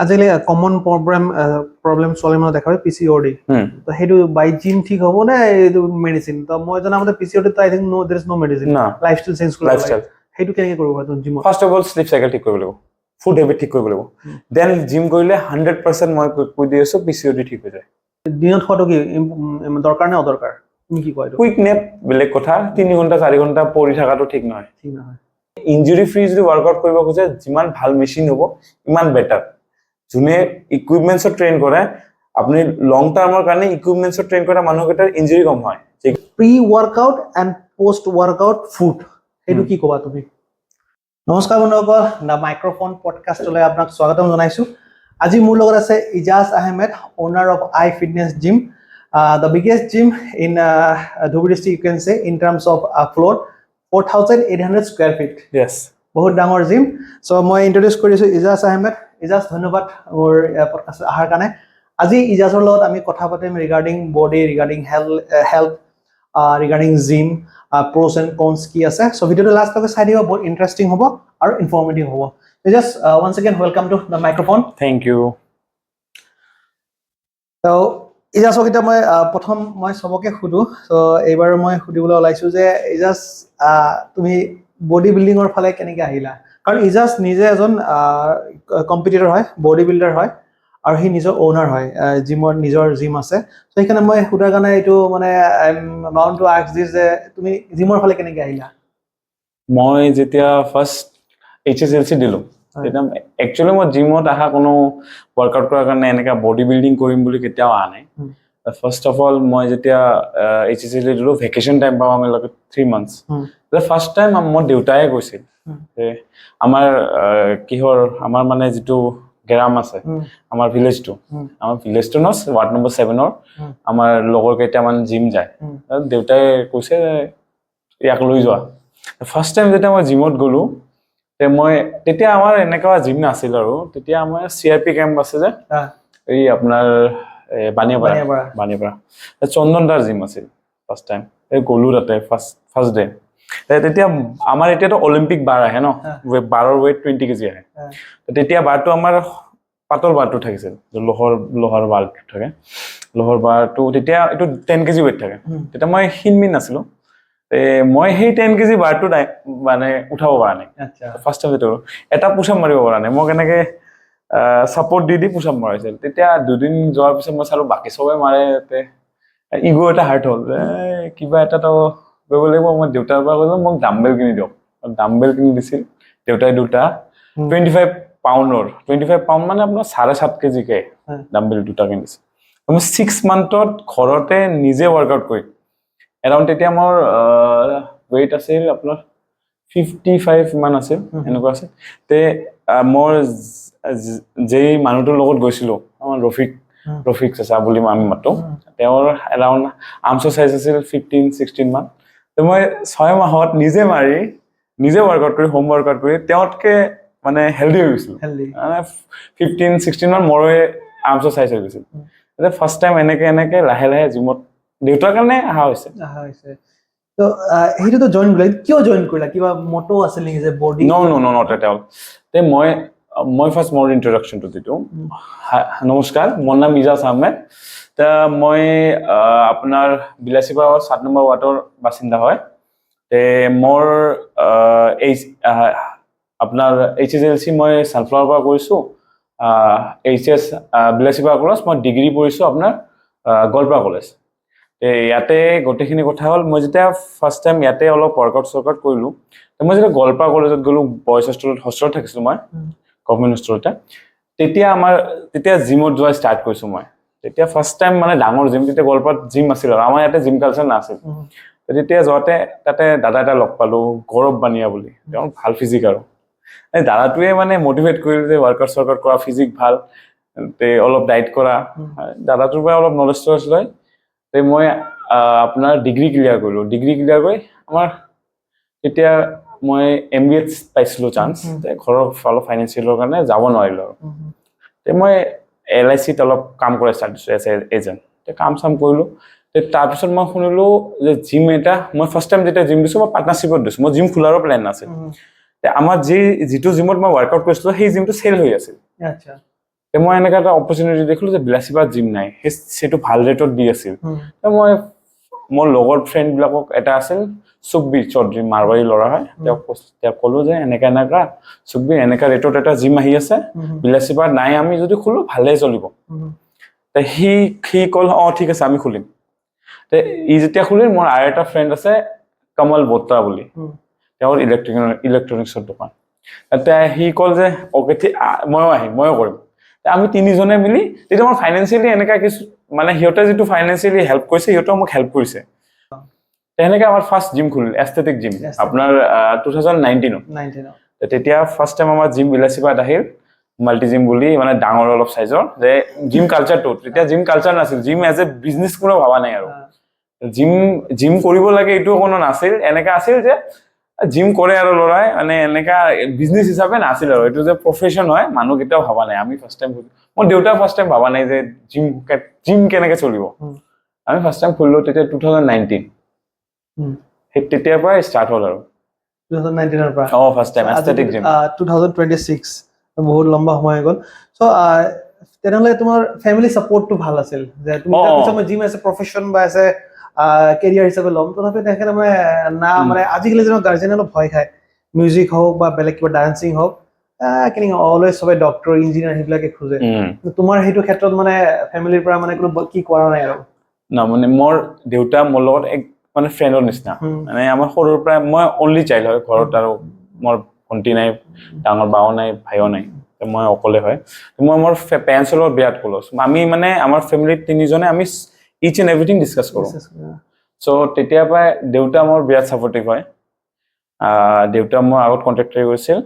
আজিকালি common problem ছোৱালী মানুহ দেখা পায় পিচিঅডি তো সেইটো বাই জিম ঠিক হ'ব নে এইটো মেডিচিন তো মই জনামতে পিচিঅডি তো I think no there is no medicine lifestyle change কৰিব লাগে সেইটো কেনেকৈ কৰিব পাৰি জিমত first of all sleep cycle ঠিক কৰিব লাগিব ফুড হেবিট ঠিক কৰিব লাগিব দেন জিম কৰিলে 100% মই কৈ দি আছো পিচিঅডি ঠিক হৈ যায় দিনত খোৱাটো কি দৰকাৰ নে অদৰকাৰ তুমি কি কয় কুইক নেপ বেলেগ কথা 3 ঘণ্টা 4 ঘণ্টা পৰি থকাটো ঠিক নহয় ইঞ্জুৰি ফ্ৰী যদি ৱৰ্কআউট কৰিব খোজে যিমান ভাল মেচিন হ'ব ইমান বেটাৰ যোনে ইকুইপমেন্টছত ট্ৰেইন কৰে আপুনি লং টাৰ্মৰ কাৰণে ইকুইপমেন্টছত ট্ৰেইন কৰা মানুহকেইটাৰ ইঞ্জুৰি কম হয় pre workout and post workout food সেইটো কি ক'বা তুমি নমস্কাৰ বন্ধুসকল দ্য মাইক্ৰফোন পডকাষ্টলৈ আপোনাক স্বাগতম জনাইছোঁ আজি মোৰ লগত আছে Ijaz Ahmed owner of I fitness gym the biggest gym in Dhubri district you can say in terms of floor 4,800 square feet yes বহুত ডাঙৰ জিম চ' মই ইণ্ট্ৰডিউচ কৰিছোঁ ইজাজ আহমেদ ইজাজ ধন্যবাদ মোৰ পডকাষ্ট অহাৰ কাৰণে আজি ইজাজৰ লগত আমি কথা পাতিম regarding body regarding health regarding gym pros and cons কি আছে সো ভিডিওটো লাষ্টলৈকে চাই দিব বহুত ইন্টাৰেষ্টিং হ'ব আৰু ইনফৰ্মেটিভ হ'ব just once again welcome to the microphone thank you তো ইজাজক এটা প্ৰথম মই সবকে সুধো সো এইবাৰ মই সুধিবলৈ ওলাইছো যে ইজাজ তুমি বডি বিল্ডিঙৰ ফালে কেনেকৈ আহিলা কাৰণ ইজাজ নিজে এজন কম্পিটিটৰ হয় বডি বিল্ডাৰ হয় আৰু হি নিজৰ ওনাৰ হয় জিমৰ নিজৰ জিম আছে সো সেইকাৰণে মই সুধাৰ কাৰণে এইটো মানে I am bound to ask this যে তুমি জিমৰ ফালে কেনেকৈ আহিলা মই যেতিয়া ফাৰ্ষ্ট HSLC দিলো তেতিয়া একচুয়ালি মই জিমত আহা কোনো ওয়াৰ্কআউট কৰাৰ কাৰণে এনেকা বডি বিল্ডিং কৰিম বুলি কেতিয়াও আহা নাই ফাৰ্ষ্ট অফ অল মই যেতিয়া HSLC দিলো ভেকেশন টাইম পাওঁ আমি লগত 3 মান্থস the first time মোৰ দেউতাই কৈছিল যে আমাৰ কিহৰ আমাৰ মানে যেটো গ্ৰাম আছে আমাৰ ভিলেজটো নছ ওয়াৰ্ড নম্বৰ 7 ৰ আমাৰ লগৰ কেইটামান জিম যায় দেউতাই কৈছে ইয়াক লৈ যোৱা ফাৰ্ষ্ট টাইম যেতিয়া মই জিমত গলো তে মই তেতিয়া আমাৰ এনেকা জিম নাছিল আৰু তেতিয়া আমাৰ CRP কেম্প আছে যে এই আপোনাৰ বানিয়াপাৰা চন্দনদাৰ জিম আছিল ফাৰ্ষ্ট টাইম এই গলো তাতে ফাৰ্ষ্ট ডে তেতিয়া আমাৰ এতিয়াতো অলিম্পিক বাৰ আহে ন বাৰৰ ওয়েট 20 কেজি আহে তেতিয়া বাৰটো আমাৰ পাতল বাৰটো থাকিছিল লোহাৰ বাৰটো থাকে লোহাৰ বাৰটো তেতিয়া এটো 10 কেজি ওয়েট থাকে তেতিয়া মই হিনমিন নাছিলো মই সেই 10 কেজি বাৰটো মানে উঠাব পৰা নাই ফাৰ্ষ্ট টাইম যেটো এটা পুশআপ মাৰিব পৰা নাই মই কেনেকে সাপোৰ্ট দি পুশআপ মাৰিছিল তেতিয়া দুদিন যোৱাৰ পিছত মই চালো বাকি সবে মাৰে তে ইগো এটা হাৰ্ট হ'ল কিবা এটা তো কৰিব লাগিব মই দেউতাৰ পৰা কৈছো মোক ডাম্বেল কিনি দিয়ক ডাম্বেল কিনি দিছিল দেউতাই দুটা 25 পাউণ্ডৰ 25 পাউণ্ড মানে আপোনাৰ 7.5 কেজি কে ডাম্বেল দুটা কিনিছিল মই 6 মান্থত ঘৰতে নিজে ওয়াৰ্কআউট কৰি এৰাউণ্ড তেতিয়া মোৰ weight আছিল আপোনাৰ 55 মান আছিল এনেকুৱা আছে তে মোৰ যেই মানুহটোৰ লগত গৈছিলো আমাৰ ৰফিক চাচা বুলি আমি মাতো তেওঁৰ এৰাউণ্ড আৰ্মছ সাইজ আছিল 15-16 মান তে মই 6 মাহত নিজে মাৰি নিজে ওয়াৰ্কআউট কৰি হোম ওয়াৰ্কআউট কৰি তেওঁতকে মানে হেলদি হৈ গৈছিল মানে 15-16 মান মোৰ আৰ্মছ সাইজ হৈ গৈছিল এটা ফাৰ্ষ্ট টাইম এনেকে লাহে লাহে জিমত দেউতাৰ কাৰণে আহা হৈছে তো হেইটো তো জয়েন কৰিলা কিয় জয়েন কৰিলা কিবা মটো আছিল নেকি যে body no not at all তে মই ফাৰ্ষ্ট মোৰ ইন্ট্ৰোডাকশন টু দিটো নমস্কাৰ মোৰ নাম ইজাজ আহমেদ তা মই আপোনাৰ বিলাসীপাৰা 7 নম্বৰ ওয়াৰ্ডৰ বাসিন্দা হয় তে মোৰ আপোনাৰ HSLC মই সানফ্লাৱাৰ পৰা কৰিছো HS বিলাসীপাৰা কলেজ মই ডিগ্ৰী পঢ়িছো আপোনাৰ গোৱালপাৰা কলেজ ইয়াতে গোটেইখিনি কথা হ'ল মই যেতিয়া ফাৰ্ষ্ট টাইম ইয়াতে অলপ ওয়াৰ্কআউট কৰিলো মই যেতিয়া গোৱালপাৰা কলেজত গলো বয়জ হোষ্টেলত থাকিছিলো মই গভৰ্ণমেণ্ট হোষ্টেলতে তেতিয়া জিমত যোৱা ষ্টাৰ্ট কৰিছো মই তেতিয়া ফাৰ্ষ্ট টাইম মানে ডাঙৰ জিম তেতিয়া গোৱালপাৰাত জিম আছিল আৰু আমাৰ ইয়াতে জিম কালচাৰ নাছিল তেতিয়া যোৱাতে তাতে দাদা এটা লগ পালো গৌৰৱ বানিয়া বুলি তেওঁ ভাল ফিজিক আৰু এই দাদাটোৱে মানে মোটিভেট কৰিলে যে ওয়াৰ্কআউট কৰা ফিজিক ভাল তে অলপ ডায়েট কৰা দাদাটোৰ পৰা অলপ নলেজ লৈ তে মই আপোনাৰ ডিগ্ৰী ক্লিয়াৰ কৰিলো ডিগ্ৰী ক্লিয়াৰ কৰি আমাৰ তেতিয়া মই MBA পাইছিলো চান্স তে ঘৰৰ ফাইনান্সিয়েলৰ কাৰণে যাব নোৱাৰিলো তে মই LIC ত অলপ কাম কৰা ষ্টাৰ্ট কৰিছো এজ এজেন্ট তে কাম কৰিলো তে তাৰ পিছত মই শুনিলো যে জিম এটা মই ফাৰ্ষ্ট টাইম যেতিয়া জিম দিছো মই পাৰ্টনাৰশ্বিপত দিছো মই জিম খোলাৰো প্ল্যান নাছিল তে আমাৰ যেটো জিমত মই ওয়াৰ্কআউট কৰিছিলো সেই জিমটো সেল হৈ আছিল আচ্ছা মই এনেকা এটা অপৰচুনিটি দেখিলো যে বিলাসীপাত জিম নাই, সেইটো ভাল ৰেটত দি আছিল। মই মোৰ লগৰ ফ্ৰেণ্ড বিলাকক এটা আছিল সুখবীৰ চৌধুৰী, মাৰৱাৰী ল'ৰা হয়, তেওঁক ক'লো যে এনেকা সুখবীৰ এনেকা ৰেটত এটা জিম আহি আছে, বিলাসীপাত নাই, আমি যদি খোলো ভালেই চলিব। সি ক'ল ঠিক আছে আমি খুলিম। ই যেতিয়া খুলিল, মোৰ আৰু এটা ফ্ৰেণ্ড আছে কমল বত্ৰা বুলি, তেওঁৰ ইলেক্ট্ৰনিক্সৰ দোকান। সি ক'ল যে অকে ময়ো আহিম, ময়ো কৰিম। আমি তিনিজনে মিলি, তেতিয়া মোৰ ফাইনেন্সিয়েলি এনেকা কিছু মানে সিহঁতে যিটো ফাইনেন্সিয়েলি হেল্প কৰিছে, সিহঁতেও মোক হেল্প কৰিছে। তেনেকে আমাৰ ফাৰ্ষ্ট জিম খুলিল, এস্থেটিক জিম, আপোনাৰ 2019 তেতিয়া ফাৰ্ষ্ট টাইম আমাৰ জিম বিলাসীপাত আহিল, মাল্টি জিম বুলি, মানে ডাঙৰ অলপ চাইজৰ। যে জিম কালচাৰটো, তেতিয়া জিম কালচাৰ নাছিল, জিম এজ এ বিজনেছ কোনো ভবা নাই আৰু। জিম কৰিব লাগে এইটো কোনো নাছিল, এনেকা আছিল যে জিম কৰে আৰু ল'ৰাই, মানে এনেকা বিজনেছ হিচাপে নাছিল আৰু, এইটো যে প্ৰফেশ্যন হয় মানুহ কেতিয়াও ভবা নাই। আমি ফাৰ্ষ্ট টাইম, মোৰ দেউতাই ফাৰ্ষ্ট টাইম ভবা নাই যে জিম কেনেকে চলিব। আমি ফাৰ্ষ্ট টাইম খুলিলো তেতিয়া 2019, তেতিয়াৰ পৰাই ষ্টাৰ্ট হ'ল আৰু 2019 পৰা ফাৰ্ষ্ট টাইম এস্থেটিক জিম। 2026 বহুত লম্বা সময় হৈ গ'ল। চ' তেনেহ'লে তোমাৰ ফেমিলি ছাপোৰ্টটো ভাল আছিল, যে তুমি মই জিম এজ এ প্ৰফেশ্যন বা এজ এ কেৰিয়াৰ হিচাপে ল'ম, তথাপি তেখেতে মানে আজিকালি যেন গাৰ্জেনে অলপ ভয় খায়, মিউজিক হওক বা বেলেগ কিবা ডান্সিং হওক, কেনেকৈ অলৱেজ সবে ডক্টৰ ইঞ্জিনিয়াৰ সেইবিলাকে খোজে। তোমাৰ সেইটো ক্ষেত্ৰত মানে ফেমিলিৰ পৰা মানে কোনো কি কৰা নাই আৰু? না, মানে মোৰ দেউতা মোৰ লগত এক মানে ফ্ৰেণ্ডৰ নিচিনা, মানে আমাৰ সৰুৰ পৰা মই অনলি চাইল্ড হয় ঘৰত, আৰু মোৰ ভণ্টি নাই, ডাঙৰ বাও নাই, ভাইও নাই, মই অকলে হয়। মই মোৰ পেৰেণ্টছৰ লগত বিৰাট ক্ল'জ। আমি মানে আমাৰ ফেমিলিত তিনিজনে আমি ইচ এণ্ড এভৰিথিং ডিছকাছ কৰোঁ। চ' তেতিয়াৰ পৰাই দেউতা মোৰ বিৰাট ছাপৰ্টিভ হয়। দেউতা মোৰ আগত কণ্ট্ৰেক্টৰী কৰিছিল,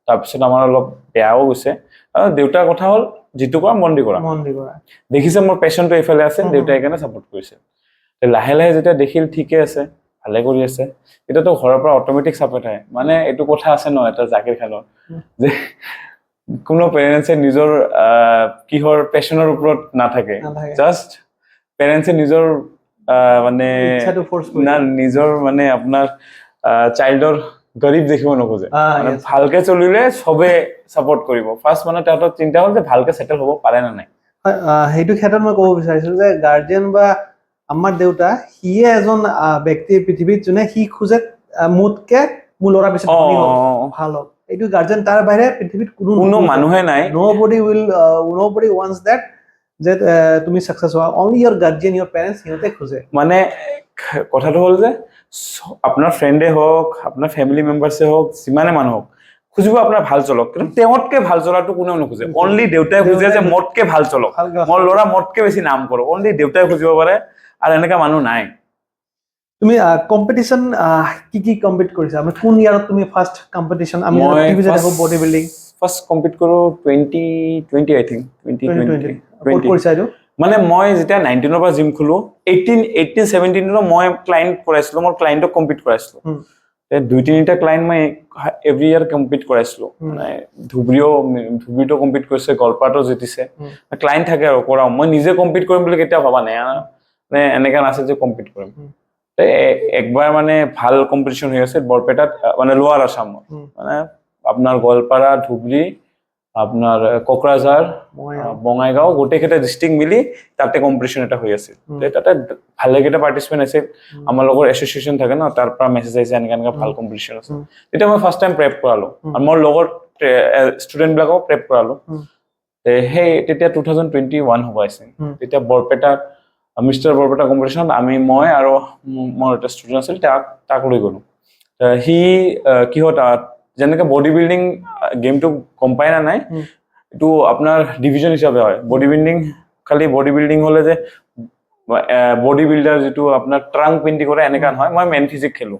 তাৰপিছত আমাৰ অলপ বেয়াও গৈছে। আৰু দেউতাৰ কথা হ'ল যিটো কৰা মন দি কৰা, দেখিছে মোৰ পেশ্যনটো এইফালে আছে, দেউতাই সেইকাৰণে ছাপৰ্ট কৰিছে। লাহে লাহে যেতিয়া দেখিল ঠিকে আছে, ভালে কৰি আছে, এতিয়াতো ঘৰৰ পৰা অট'মেটিক ছাপৰ্ট আহে। মানে এইটো কথা আছে ন এটা জাকিৰ খানৰ, যে কোনো পেৰেণ্টছে নিজৰ কিহৰ পেশ্যনৰ ওপৰত নাথাকে, জাষ্ট পেৰেণ্টছে নিজৰ মানে নিজৰ মানে আপোনাৰ চাইল্ডৰ গৰীব দেখিব নোখোজে। মানে ভালকে চলিলে চবে ছাপৰ্ট কৰিব। ফাৰ্ষ্ট মানে তাহাঁতৰ চিন্তা হ'ল যে ভালকে ছেটেল হ'ব পাৰে নে নাই। সেইটো ক্ষেত্ৰত মই ক'ব বিচাৰিছো যে গাৰ্জেন বা আমাৰ দেউতা, সিয়ে এজন ব্যক্তি পৃথিৱীত যোনে সি খোজে মোতকে মোৰ ল'ৰা বেছি ভাল হওক। এইটো গাৰ্জেন, তাৰ বাহিৰে পৃথিৱীত কোনো মানুহে নাই। Nobody wants that যে তুমি সাকসেস হোৱা, only your guardian, your parents, সিহঁতে খোজে। মানে কথাটো হ'ল যে আপোনাৰ ফ্ৰেণ্ডে হওক, আপোনাৰ ফেমিলি মেম্বাৰ্ছে হওক, যিমানে মানুহ হওক, খুজিব আপোনাৰ ভাল চলক, কিন্তু তেওঁতকে ভাল চলাটো কোনেও নোখোজে। অনলি দেউতাই খোজে যে মোতকে ভাল চলক, মোৰ ল'ৰা মোতকে বেছি নাম কৰক, অনলি দেউতাই খুজিব পাৰে, আৰু এনেকা মানুহ নাই। তুমি কম্পিটিশন কি কম্পিট কৰিছা? মানে কোন ইয়াৰত তুমি ফাৰ্ষ্ট কম্পিটিশন? আমি টিভিতে দেখো বডি বিল্ডিং। ফাৰ্ষ্ট কম্পিট কৰো 2020 আই থিংক 2020 ক'ত কৰিছা এইটো? মানে মই যেতিয়া 19 পৰা জিম খোলো, 18-17 মই ক্লায়েণ্ট কৰাইছিলো, মোৰ ক্লায়েণ্টক কম্পিট কৰাইছিলো। 2-3টা ক্লায়েণ্ট মই এভৰি ইয়াৰ কম্পিট কৰাইছিলো। মানে ধুবুৰীতো কম্পিট কৰিছে, গোৱালপাৰাতো জিতিছে। ক্লায়েণ্ট থাকে আৰু কৰাও। মই নিজে কম্পিট কৰিম বুলি কেতিয়াও ভবা নাই, মানে এনেকা নাছিল যে কম্পিট কৰিম। একবাৰ মানে ভাল কম্পিটিশ্যন হৈ আছে বৰপেটাত, মানে লোৱাৰ আছামত, মানে আপোনাৰ গোৱালপাৰা, ধুবুৰী, আপোনাৰ কোকৰাঝাৰ, বঙাইগাঁও, গোটেইকেইটা ডিষ্ট্ৰিক্ট মিলি তাতে কম্পিটিশ্যন এটা হৈ আছিল। তাতে ভালেকেইটা পাৰ্টিচিপেণ্ট আছিল। আমাৰ লগৰ এছ'চিয়েশ্যন থাকে ন, তাৰ পৰা মেছেজ আহিছে এনেকা ভাল কম্পিটিশ্যন আছে। তেতিয়া মই ফাৰ্ষ্ট টাইম প্ৰেপ কৰালো, আৰু মোৰ লগৰ ষ্টুডেণ্টবিলাকক প্ৰেপ কৰালো। তেতিয়া 2021 হ'ব আহিছে। তেতিয়া বৰপেটাত মিষ্টাৰ বৰপেটা কম্পিটিশ্যনত মই আৰু মোৰ এটা ষ্টুডেণ্ট আছিল, তাক লৈ গ'লো। সি কিহত, যেনেকে বডি বিল্ডিং গেমটো গম পাই না নাই, এইটো আপোনাৰ ডিভিজন হিচাপে হয়। বডি বিল্ডিং খালি বডি বিল্ডিং হ'লে যে বডি বিল্ডাৰ যিটো আপোনাৰ ট্ৰাংক পিন্ধি কৰে এনেকা নহয়। মই মেন ফিজিক খেলো,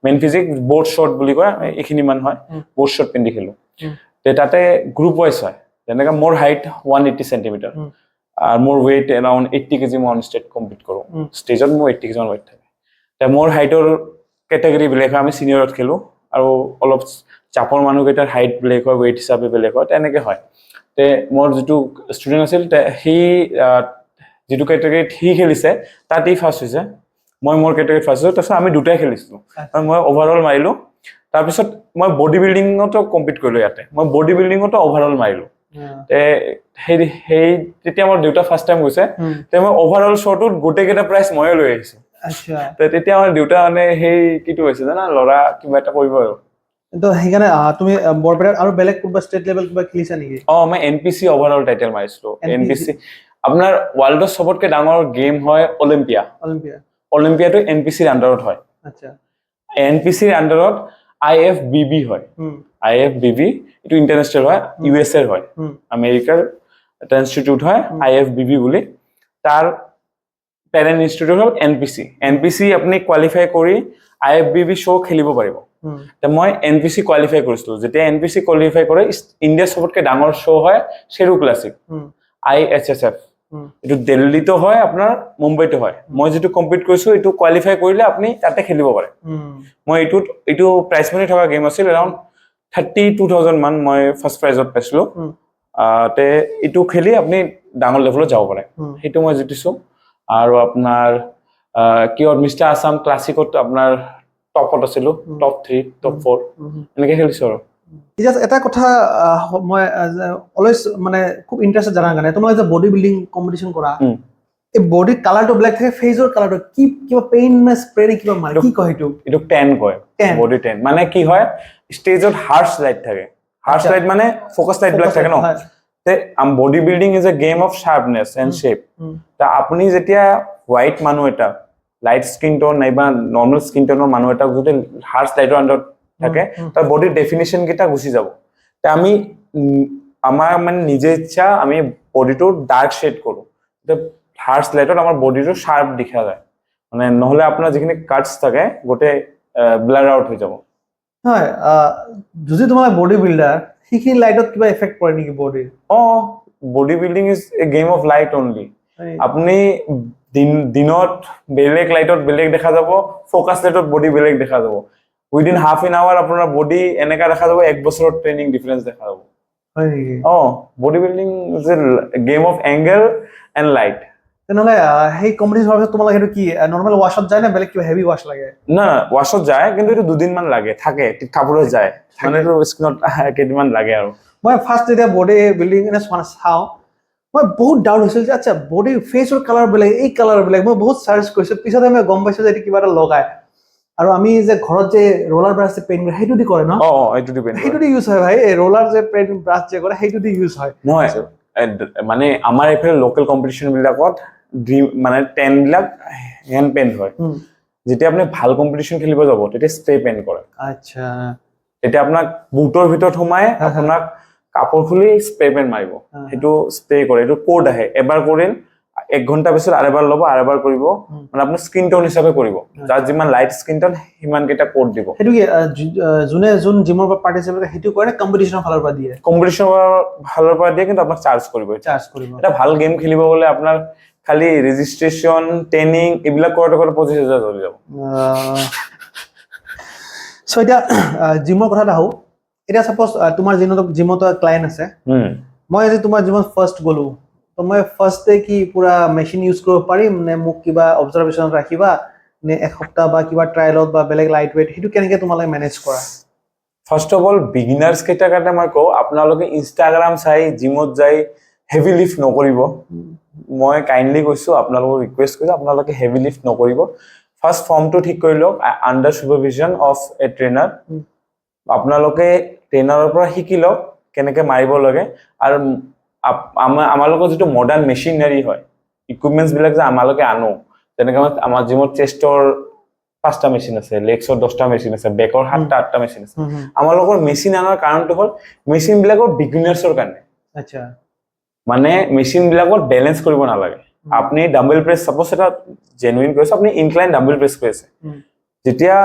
মেন ফিজিক বৰ্ড শ্বট বুলি কয়, এইখিনি মান হয়, বৰ্ড শ্বট পিন্ধি খেলো। তাতে গ্ৰুপ ৱাইজ হয়, যেনেকে মোৰ হাইট 180 চেণ্টিমিটাৰ, আৰু মোৰ ৱেইট এৰাউণ্ড 80 কেজি। মই অন ষ্টেট কম্পিট কৰো, ষ্টেজত মোৰ 80 কেজি ৱেইট থাকে। মোৰ হাইটৰ কেটেগৰী বেলেগ হয়, আমি চিনিয়ৰত খেলো, আৰু অলপ চাপৰ মানুহকেইটাৰ হাইট বেলেগ হয়, ৱেইট হিচাপে বেলেগ হয়, তেনেকে হয়। মোৰ যিটো ষ্টুডেণ্ট আছিল, সি যিটো কেটেগৰীত সি খেলিছে তাত সি ফাৰ্ষ্ট হৈছে, মই মোৰ কেটেগৰীত ফাৰ্ষ্ট হৈছোঁ। তাৰপিছত আমি দুটাই খেলিছিলোঁ, মই অভাৰঅল মাৰিলোঁ। তাৰপিছত মই বডি বিল্ডিঙতো কম্পিট কৰিলোঁ ইয়াতে, মই বডি বিল্ডিঙতো অভাৰঅল মাৰিলোঁ। তে সেই সেই তেতিয়া মোৰ দেউতা ফাৰ্ষ্ট টাইম গৈছে তে মই অভাৰঅল শ্ব'টোত গোটেইকেইটা প্ৰাইজ ময়ে লৈ আহিছো আচ্ছা তে তেতিয়া আমাৰ দেউতা মানে সেই কিটো হৈছে জানা ল'ৰা কিবা এটা কৰিব আৰু তো সেইকাৰণে তুমি বৰপেটাত আৰু বেলেগ কোনোবা ষ্টেট লেভেল কিবা খেলিছা নেকি মই এনপিচি অভাৰঅল টাইটেল মাৰিছিলো NPC এনপিচি আপোনাৰ ৱৰ্ল্ডৰ চবতকে ডাঙৰ গেম হয় অলিম্পিয়া অলিম্পিয়া অলিম্পিয়াটো এনপিচিৰ আণ্ডাৰত হয় আচ্ছা এনপিচিৰ আণ্ডাৰত IFBB হয় IFBB এইটো ইণ্টাৰনেশ্যনেল হয় US এৰ হয় আমেৰিকাৰ এটা ইনষ্টিটিউট হয় IFBB বুলি তাৰ পেৰেণ্ট ইনষ্টিটিউট হ'ল এনপিচি আপুনি কোৱালিফাই কৰি IFBB শ্ব' খেলিব পাৰিব মই এনপিচি কোৱালিফাই কৰিছিলো যেতিয়া এনপিচি কোৱালিফাই কৰে ইণ্ডিয়াৰ চবতকে ডাঙৰ শ্ব' হয় চেৰু ক্লাছিক IHSF এইটো দিল্লীতো হয় আপোনাৰ মুম্বাইতো হয় মই যেটো কম্পিট কৰিছো এইটো কোৱালিফাই কৰিলে আপুনি তাতে খেলিব পাৰে মই এইটো প্ৰাইজ মানি থকা গেম আছিল এৰাউণ্ড 32,000 মান মই ফাৰ্ষ্ট প্ৰাইজত পাইছিলো তে এইটো খেলি আপুনি ডাঙৰ লেভেলত যাব পাৰে সেইটো মই জিতিছো আৰু আপোনাৰ কিয় মিষ্টাৰ আসাম ক্লাছিকত আপোনাৰ টপত আছিলো টপ 3 টপ 4 এনেকৈ খেলিছো আৰু এটা কথা মই অলৱেজ মানে খুব ইণ্টাৰেষ্টেড জানাৰ কাৰণে তোমাৰ যে বডি বিল্ডিং কম্পিটিশ্যন কৰা এই বডিৰ কালাৰটো ব্লেক থাকে ফেজৰ কালাৰটো কি কিবা পেইন নে স্প্ৰে নে কিবা মাৰে কি কয় এইটো টেন কয় বডি টেন মানে কি হয় ষ্টেজত হাৰ্শ লাইট থাকে হাৰ্শ লাইট মানে ফ'কাছ লাইট বিলাক থাকে ন তে body building is a game of sharpness and shape তা আপুনি যেতিয়া হোৱাইট মানুহ এটা লাইট স্কিন টোন নাইবা নৰ্মেল স্কিন টোনৰ মানুহ এটা যদি হাৰ্শ লাইটৰ আণ্ডাৰত থাকে তাৰ বডিৰ ডেফিনেশ্যন কেইটা গুচি যাব তে আমি আমাৰ মানে নিজে ইচ্ছা আমি বডিটো ডাৰ্ক শেড কৰো হাৰ্শ লাইটত আমাৰ বডিটো শাৰ্প দেখা যায় মানে নহলে আপোনাৰ যিখিনি কাটছ থাকে গোটেই ব্লাৰ আউট হৈ যাব হয় যদি তোমাৰ বডি বিল্ডাৰ সেইখিনি লাইটত কিবা এফেক্ট পৰে নেকি বডিৰ body building is a game of light only আপুনি দিনত বেলেগ লাইটত বেলেগ দেখা যাব ফ'কাছ লাইটত বডি বেলেগ দেখা যাব উইদিন হাফ এন আৱাৰ আপোনাৰ বডি এনেকা দেখা যাব এক বছৰৰ ট্ৰেইনিং ডিফাৰেন্স দেখা যাব হয় নেকি body building is a game of angle and light তেনেহ'লে সেই কম্পিটিশ্যন হোৱাৰ পিছত তোমালোকে সেইটো কি নৰ্মেল ৱাছত যায় নে বেলেগ কিবা হেভি ৱাছ লাগে না ৱাছত যায় কিন্তু এইটো 2 দিন মান লাগে থাকে কাপোৰত যায় মানে এইটো স্কিনত কেইদিনমান লাগে আৰু মই ফাৰ্ষ্ট যেতিয়া বডি বিল্ডিং এনে চাওঁ মই বহুত ডাউট হৈছিল যে আচ্ছা বডি ফেচৰ কালাৰ বেলেগ এই কালাৰ বেলেগ মই বহুত চাৰ্চ কৰিছোঁ পিছতহে মই গম পাইছোঁ যে এইটো কিবা এটা লগায় আৰু আমি যে ঘৰত যে ৰোলাৰ ব্ৰাছ যে পেইণ্ট কৰে সেইটো দি কৰে ন সেইটো দি ইউজ হয় ভাই এই ৰোলাৰ যে পেইণ্ট ব্ৰাছ যে কৰে সেইটো দি ইউজ হয় নহয় মানে আমাৰ এইফালে লোকেল কম্পিটিশ্যন বিলাকত মানে টেন বিলাক হেণ্ড পেইণ্ট হয় যেতিয়া আপুনি ভাল কম্পিটিশ্যন খেলিব যাব তেতিয়া স্প্ৰে পেইণ্ট কৰে আচ্ছা এতিয়া আপোনাক বুটৰ ভিতৰত সোমাই আপোনাক কাপোৰ খুলি স্প্ৰে পেইণ্ট মাৰিব সেইটো স্প্ৰে কৰে এইটো কোড আহে এবাৰ কৰিল 1 ঘণ্টা পিছত আৰেবাৰ ল'ব আৰেবাৰ কৰিব মানে আপোনাৰ স্কিন টোন হিচাপে কৰিব যাৰ যিমান লাইট স্কিন টোন সিমান কেইটা কোড দিব সেইটো কি যোন জিমৰ পৰা পাৰ্টিচিপেট কৰে সেইটো কৰে কম্পিটিশ্যনৰ ফালৰ পৰা দিয়ে কিন্তু আপোনাক চাৰ্জ কৰিব এটা ভাল গেম খেলিব গ'লে আপোনাৰ খালি ৰেজিষ্ট্ৰেশ্যন ট্ৰেইনিং এইবিলাক কৰোঁতে 25,000 ধৰি যাব সো এতিয়া জিমৰ কথাত আহো এতিয়া সাপোজ তোমাৰ জিমত ক্লায়েন্ট আছে মই আজি তোমাৰ জিমত ফাৰ্ষ্ট গ'লো তো মই ফাৰ্ষ্ট ডে কি পুৰা মেচিন ইউজ কৰিব পাৰিম নে মোক কিবা অবজাৰভেশ্যন ৰাখিবা নে এসপ্তাহ বা কিবা ট্ৰায়েলত বা বেলেগ লাইট ৱেট সেইটো কেনেকৈ তোমালোকে মেনেজ কৰা ফাৰ্ষ্ট অফ অল বিগিনাৰ্ছ কেইটাৰ কাৰণে মই কওঁ আপোনালোকে ইনষ্টাগ্ৰাম চাই জিমত যাই হেভি লিফ্ট নকৰিব মই কাইণ্ডলি কৈছোঁ আপোনালোকক ৰিকুৱেষ্ট কৰিছোঁ আপোনালোকে হেভি লিফ্ট নকৰিব ফাৰ্ষ্ট ফৰ্মটো ঠিক কৰি লওক আণ্ডাৰ ছুপাৰভিজন অফ এ ট্ৰেইনাৰ আপোনালোকে ট্ৰেইনাৰৰ পৰা শিকি লওক কেনেকৈ মাৰিব লাগে আৰু আমাৰ লগত যিটো মডাৰ্ণ মেচিনাৰী হয় ইকুইপমেণ্টছবিলাক যে আমালোকে আনো যেনেকৈ আমাৰ জিমত চেষ্টৰ 5টা মেচিন আছে লেগছৰ 10টা মেচিন আছে বেকৰ 7টা 8টা মেচিন আছে আমাৰ লগৰ মেচিন আনাৰ কাৰণটো হ'ল মেচিনবিলাকৰ বিগিনাৰ্ছৰ কাৰণে আচ্ছা মানে মেচিনবিলাকত বেলেঞ্চ কৰিব নালাগে আপুনি ডাম্বেল প্ৰেছ সাপোজ এটা জেনুইন কৰিছে আপুনি ইনক্লাইন ডাম্বেল প্ৰেছ কৰি আছে যেতিয়া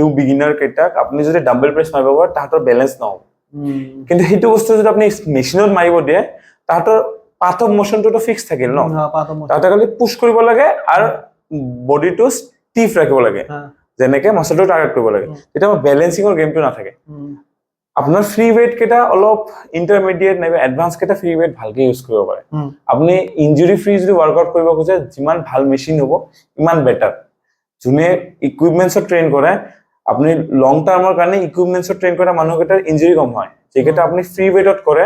নিউ বিগিনাৰ কেইটাক আপুনি যদি ডাম্বেল প্ৰেছ মাৰিব পাৰে তাহাঁতৰ বেলেঞ্চ নহ'ব কিন্তু সেইটো বস্তু যদি আপুনি মেচিনত মাৰিব দিয়ে তাহাঁতৰ পাথ অফ মোশনটো ফিক্স থাকিল ন তাহাঁতে খালি পুছ কৰিব লাগে আৰু বডিটো ষ্টিফ ৰাখিব লাগে যেনেকৈ মাছলটো টাৰ্গেট কৰিব লাগে তেতিয়া বেলেঞ্চিঙৰ গেমটো নাথাকে আপোনাৰ ফ্ৰী ৱেট কেইটা অলপ ইণ্টাৰমিডিয়েট নাইবা এডভান্স কেইটা ফ্ৰী ৱেট ভালকে ইউজ কৰিব পাৰে আপুনি ইঞ্জুৰি ফ্ৰী যদি ৱৰ্কআউট কৰিব খোজে যিমান ভাল মেচিন হ'ব ইমান বেটাৰ যোনে ইকুইপমেণ্টছত ট্ৰেইন কৰে আপুনি লং টাৰ্মৰ কাৰণে ইকুইপমেণ্টছত ট্ৰেইন কৰা মানুহকেইটাৰ ইঞ্জুৰি কম হয় যিকেইটা আপুনি ফ্ৰী ৱেটত কৰে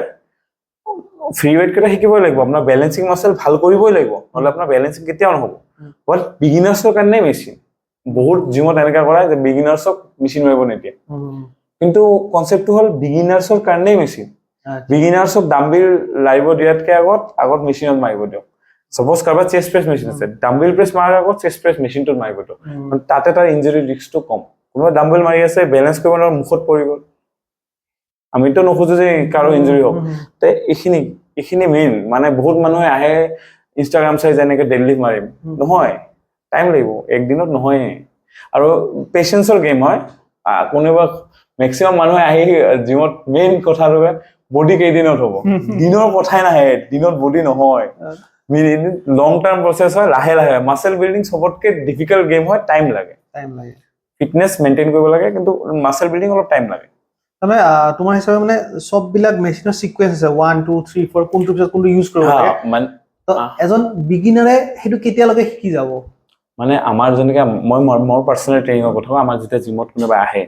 ফ্ৰী ৱেট কেইটা শিকিবই লাগিব আপোনাৰ বেলেঞ্চিং মাসল ভাল কৰিবই লাগিব নহলে আপোনাৰ বেলেঞ্চিং কেতিয়াও নহব বাট বিগিনাৰ্ছৰ কাৰণে মেচিন বহুত জিমত এনেকা কৰা যে বিগিনাৰ্ছক মেচিন মাৰিব নিদিয়ে কিন্তু কনসেপ্টটো হল বিগিনাৰ্ছৰ কাৰণেই মেচিন বিগিনাৰ্ছক ডাম্বেল লাৰিব দিয়াতকে আগত মেচিনত মাৰিব দিয়ক সপোজ কাৰোবাৰ চেষ্ট প্ৰেছ মেচিন আছে ডাম্বেল প্ৰেছ মাৰাৰ আগত চেষ্ট প্ৰেছ মেচিনটোত মাৰিব দিয়ক তাতে তাৰ ইনজুৰি ৰিস্কটো কম কোনোবা ডাম্বেল মাৰি আছে বেলেঞ্চ কৰিব নোৱাৰে মুখত পৰি গ'ল আমিতো নোখোজো যে কাৰো ইনজুৰি হওক তে এইখিনি মেইন মানে বহুত মানুহে আহে ইনষ্টাগ্ৰাম চাই যেনেকে ডেডলিফ্ট মাৰিম নহয় টাইম লাগিব একদিনত নহয় আৰু পেশেন্সৰ গেম হয় কোনোবা মেক্সিমাম মানুহে আহি জিমত মেইন কথাটো বডি কেইদিনত হ'ব দিনৰ কথাই নাহে দিনত বডি নহয় লং টাৰ্ম প্ৰচেছ হয় লাহে লাহে মাসল বিল্ডিং সবতকে ডিফিকাল্ট গেম হয় টাইম লাগে ফিটনেছ মেইনটেইন কৰিব লাগে কিন্তু মাসল বিল্ডিং অলপ টাইম লাগে মানে তোমাৰ হিচাপে মানে সববিলাক মেচিনৰ সিকুৱেন্স আছে 1 2 3 4 কোনটো পিছত কোনটো ইউজ কৰিব লাগে তো এজন বিগিনাৰে হেতু কেতিয়ালৈকে শিকি যাব মানে আমাৰ যেনেকে মই মোৰ পাৰ্সোনাল ট্ৰেইনিংৰ কথা আমাৰ যেতিয়া জিমত কোনোবা আহে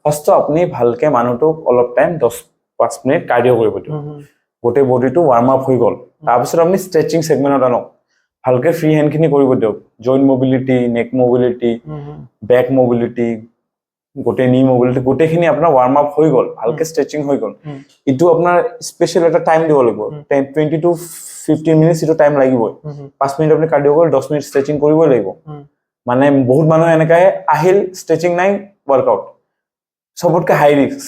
ফাৰ্স্ট আপুনি ভালকে মানুহটোক অলপ টাইম 10-5 মিনিট কাৰ্ডিও কৰিব দিয়ক গোটেই বডিটো ৱাৰ্ম আপ হৈ গ'ল তাৰপিছত আপুনি ষ্ট্ৰেচিং সেগমেন্টত আনক ভালকে ফ্ৰী হ্যান্ড খিনি কৰিব দিয়ক জইন্ট মোবিলিটি নেক মোবিলিটি বেক মোবিলিটি গোটেই নি মোবিলিটি গোটেইখিনি আপোনাৰ ৱাৰ্ম আপ হৈ গ'ল ভালকে ষ্ট্ৰেচিং হৈ গ'ল ইটো আপোনাৰ স্পেশাল এটা টাইম দিব লাগিব 20 to 15 মিনিটস ইটো টাইম লাগিবই 5 মিনিট আপুনি কাৰ্ডিও কৰি 10 মিনিট ষ্ট্ৰেচিং কৰিবই লাগিব মানে বহুত মানুহ এনেকাই আহিল ষ্ট্ৰেচিং নাই ওয়াৰ্কআউট সবতকে হাই ৰিস্ক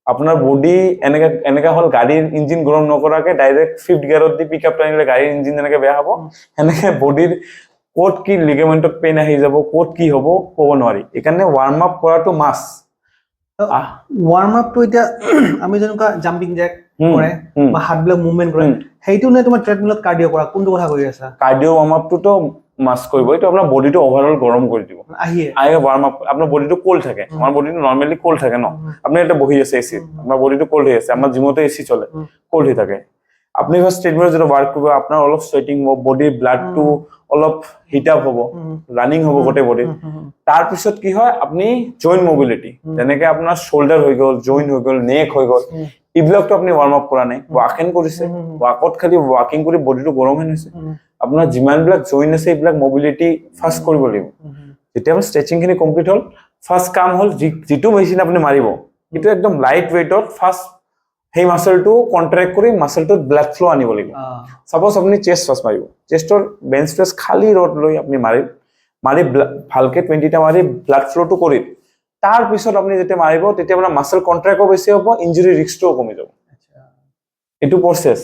আপনাৰ বডি এনেকা হল গাড়িৰ ইঞ্জিন গৰম নকৰাকে ডাইৰেক্ট 5th গিয়াৰত দি পিকআপ টানিলে গাড়িৰ ইঞ্জিন এনেকে বেয়া হ'ব এনেকে বডিৰ কোড কি লিগামেন্টত পেইন আহি যাব কোড কি হ'ব ক'ব নোৱাৰি একাৰণে ওয়াৰ্ম আপ কৰাটো মাস ওয়াৰ্ম আপ তো এটা আমি যেনেকা জাম্পিং জ্যাক কৰে বা হাতবিলাক মুভমেন্ট কৰে হেইটো নে তোমাৰ ট্ৰেডমিলত কাৰ্ডিও কৰা কোনটো কথা কৈ আছা কাৰ্ডিও ওয়াৰ্ম আপটো তো মাস কৰিব এইটো আপোনাৰ বডিটো ওভাৰঅল গৰম কৰি দিব আহে ওয়াৰ্ম আপ আপোনাৰ বডিটো কোল্ড থাকে আমাৰ বডিটো নৰমালি কোল্ড থাকে ন আপনি এটা বহি আছে এসি আপোনাৰ বডিটো কোল্ড হৈ আছে আমাৰ জিমতে এসি চলে কোল্ড হৈ থাকে আপনি ফাৰ্স্ট ট্ৰেডমিলত যেটা ওয়াৰ্ক কৰিব আপোনাৰ অলপ সোয়েটিং হ'ব বডিৰ ব্লাডটো অলপ হিট আপ হ'ব ৰানিং হ'ব গোটেই বডি তাৰ পিছত কি হয় আপনি জয়েন্ট মোবিলিটি যেনেকে আপোনাৰ শোল্ডার হৈ গ'ল জয়েন্ট হৈ গ'ল নেক হৈ গ'ল ইবিলাকটো আপনি ওয়ার্ম আপ কৰা নাই ওয়াকিং কৰিছে ওয়াকত খালি ওয়াকিং কৰি বডিটো গৰম হৈ গৈছে আপোনাৰ যিমান বিলাক জয়েন্ট আছে ইবিলাক মোবিলিটি ফাৰ্স্ট কৰিব লাগিব যেতিয়া ষ্ট্ৰেচিং খিনি কমপ্লিট হল ফাৰ্স্ট কাম হল যিটো মেচিন আপনি মাৰিব ইটো একদম লাইট ওয়েটত ফাৰ্স্ট সেই মাসলটো কন্ট্ৰাক্ট কৰি মাসলটোত ব্লাড ফ্লো আনিব লাগিব সাপোজ আপনি চেষ্ট ফাৰ্স্ট মাৰিব চেষ্টৰ বেঞ্চ প্ৰেছ খালি ৰড লৈ আপনি মাৰি ভালকে 20টা মাৰি ব্লাড ফ্লোটো কৰি তাৰ পিছত আপনি যেতিয়া মাৰিব তেতিয়া আপোনাৰ মাসল কন্ট্ৰাক্টও বেছি হ'ব ইনজুৰি ৰিস্কটো কমি যাব এটো প্ৰসেস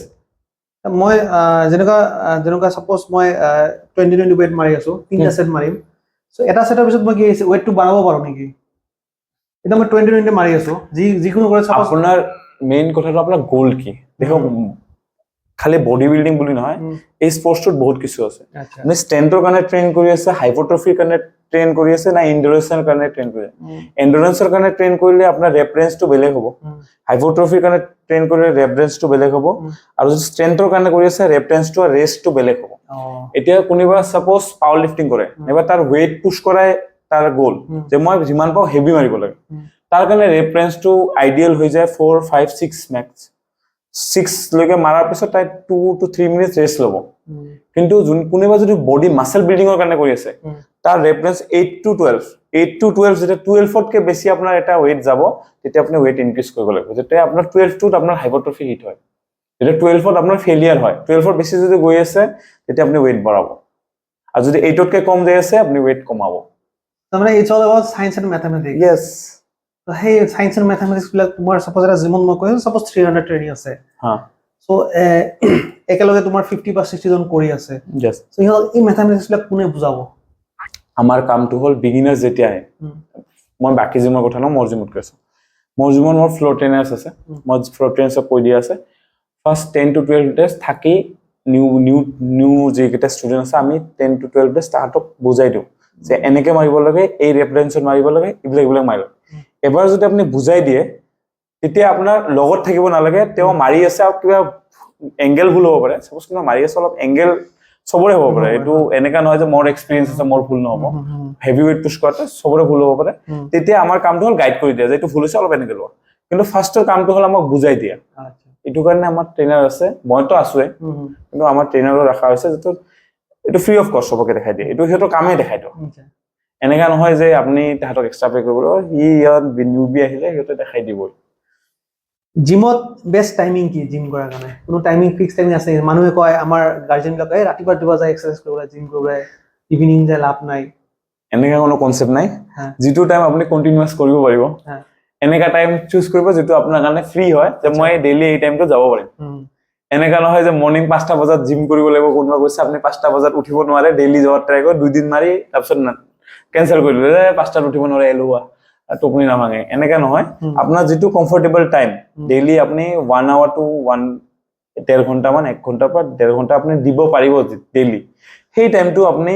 মই যেনেকা সাপোজ মই 20 ওয়েট মাৰি আছো তিনটা সেট মাৰিম সো এটা সেটৰ পিছত মই কি ওয়েটটো বাঢ়াব পাৰো নেকি এটা মই 20 মাৰি আছো যিকোনো কৰে সাপোজ আপোনাৰ মেইন কথাটো আপোনাৰ গোল কি দেখক খালি বডি বিল্ডিং বুলি নহয় এই স্পৰ্টছত বহুত কিছু আছে আপুনি ষ্ট্ৰেন্থৰ কাৰণে ট্ৰেইন কৰি আছে হাইপাৰট্ৰফিৰ কাৰণে ট্ৰেইন কৰি আছে না এন্ডুৰেন্সৰ কাৰণে ট্ৰেইন কৰি আছে এন্ডুৰেন্সৰ কাৰণে ট্ৰেইন কৰিলে আপোনাৰ ৰেফাৰেন্সটো বেলেগ হ'ব হাইপাৰট্ৰফিৰ কাৰণে ট্ৰেইন কৰিলে ৰেফাৰেন্সটো বেলেগ হ'ব আৰু যদি ষ্ট্ৰেন্থৰ কাৰণে কৰি আছে ৰেফাৰেন্সটো আৰু ৰেষ্টটো বেলেগ হ'ব এতিয়া কোনোবা সাপোজ পাৱাৰ লিফটিং কৰে এবাৰ তাৰ ওয়েট পুশ কৰাই তাৰ গোল যে মই যিমান পাও হেভি মাৰিব লাগে তাৰ কাৰণে ৰেফাৰেন্সটো আইডিয়াল হৈ যায় 4 5 6 ম্যাক্স 6 লৈকে মাৰাৰ পিছত তাই 2 to 3 মিনিটস ৰেষ্ট ল'ব কিন্তু কোনোবা যদি বডি মাসল বিল্ডিংৰ কাৰণে কৰি আছে তাৰ ৰেফাৰেন্স 8 to 12 যেটা 12 তকে বেছি আপোনাৰ এটা ওয়েট যাব তেতিয়া আপুনি ওয়েট ইনক্ৰিজ কৰিব লাগিব যেতিয়া আপোনাৰ 12 টোত আপোনাৰ হাইপাৰট্ৰফি হিট হয় যেতিয়া 12 ত আপোনাৰ ফেলিয়াৰ হয় 12 ৰ বেছি যদি গৈ আছে তেতিয়া আপুনি ওয়েট বঢ়াব আৰু যদি 8 তকে কম যায় আছে আপুনি ওয়েট কমাব তাৰমানে it's all about science and mathematics yes তো সেই সায়েন্স এন্ড ম্যাথমেটিক্স বিলাক তোমাৰ সাপোজ এটা জিমন মই কৈছো সাপোজ 300 ট্ৰেইনিং আছে হা সো একেলগে তোমাৰ 50 বা 60 জন কৰি আছে ইয়েস সো এই ম্যাথমেটিক্স বিলাক কোনে বুজাব আমাৰ কামটো হল বিগিনাৰ যেতিয়া আহে মই বাকি জিমৰ কথা ন মোৰ জিমত কৈছো মোৰ জিমত মোৰ ফ্লোৰ ট্ৰেইনাৰ্স আছে মই ফ্লোৰ ট্ৰেইনাৰ্সক কৈ দিয়া আছে ফার্স্ট 10 to 12 ডেজ থাকি নিউ যে কেটা ষ্টুডেন্ট আছে আমি 10 to 12 ডেজ তাহাতক বুজাই দিও যে এনেকে মাৰিব লাগে এই ৰেফাৰেন্সত মাৰিব লাগে ইবিলাক মাৰিব এবাৰ যদি আপুনি বুজাই দিয়ে তেতিয়া আপোনাৰ লগত থাকিব নালাগে তেওঁ মাৰি আছে আৰু কিবা এংগেল ভুল হ'ব পাৰে সাপোজ কিবা মাৰি আছে অলপ এংগেল সবৰে হ'ব পাৰে এটো এনেকা নহয় যে মোৰ এক্সপেৰিয়েন্স আছে মোৰ ভুল নহব হেভি ওয়েট পুশ কৰাতে সবৰে ভুল হ'ব পাৰে তেতিয়া আমাৰ কামটো হল গাইড কৰি দিয়া যে এটো ভুল হৈছে অলপ এনেকে লোৱা কিন্তু ফাৰ্ষ্টৰ কামটো হ'ল আমাক বুজাই দিয়া আচ্ছা এইটো কাৰণে আমাৰ ট্ৰেইনাৰ আছে মইতো আছোৱে কিন্তু আমাৰ ট্ৰেইনাৰো ৰখা হৈছে যিটো এইটো ফ্ৰী অফ কষ্ট চবকে দেখাই দিয়ে এইটো সিহঁতৰ কামেই দেখাই দিয়ক এনেকা নহয় যে আপুনি তাহাঁতক এক্সট্ৰা পে কৰিব সি ইয়াত নিউবি আহিলে সিহঁতে দেখাই দিবই জিমত বেষ্ট টাইমিং কি জিম কৰাৰ কাৰণে কোনো টাইমিং ফিক্স টাইমিং আছে মানুহে কয় আমাৰ গাৰ্জেন বিলাকে ৰাতিপুৱা যায় এক্সাৰচাইজ কৰিবলৈ জিম কৰিবলৈ ইভিনিং যায় লাভ নাই এনেকা কোনো কনচেপ্ট নাই যিটো টাইম আপুনি কণ্টিনিউৱাছ কৰিব পাৰিব এনেকা টাইম চুজ কৰিব যিটো আপোনাৰ কাৰণে ফ্ৰী হয় যে মই ডেইলি এই টাইমটো যাব পাৰিম এনেকা নহয় যে মৰ্নিং 5টা বজাত জিম কৰিব লাগিব কোনোবা কৈছে আপুনি 5টা বজাত উঠিব নোৱাৰে ডেইলি যোৱা ট্ৰাই কৰি 2 দিন মাৰি তাৰপিছত কেনচেল কৰি দিলে 5টাত উঠিব নোৱাৰে এলুৱা টোপনি নাভাঙে এনেকা নহয় আপোনাৰ যিটো কমফৰ্টেবল টাইম ডেইলি আপুনি 1 আৱাৰ টু 1.5 ঘণ্টা মান 1 ঘণ্টাৰ পৰা 1.5 ঘণ্টা আপুনি দিব পাৰিব ডেইলি সেই টাইমটো আপুনি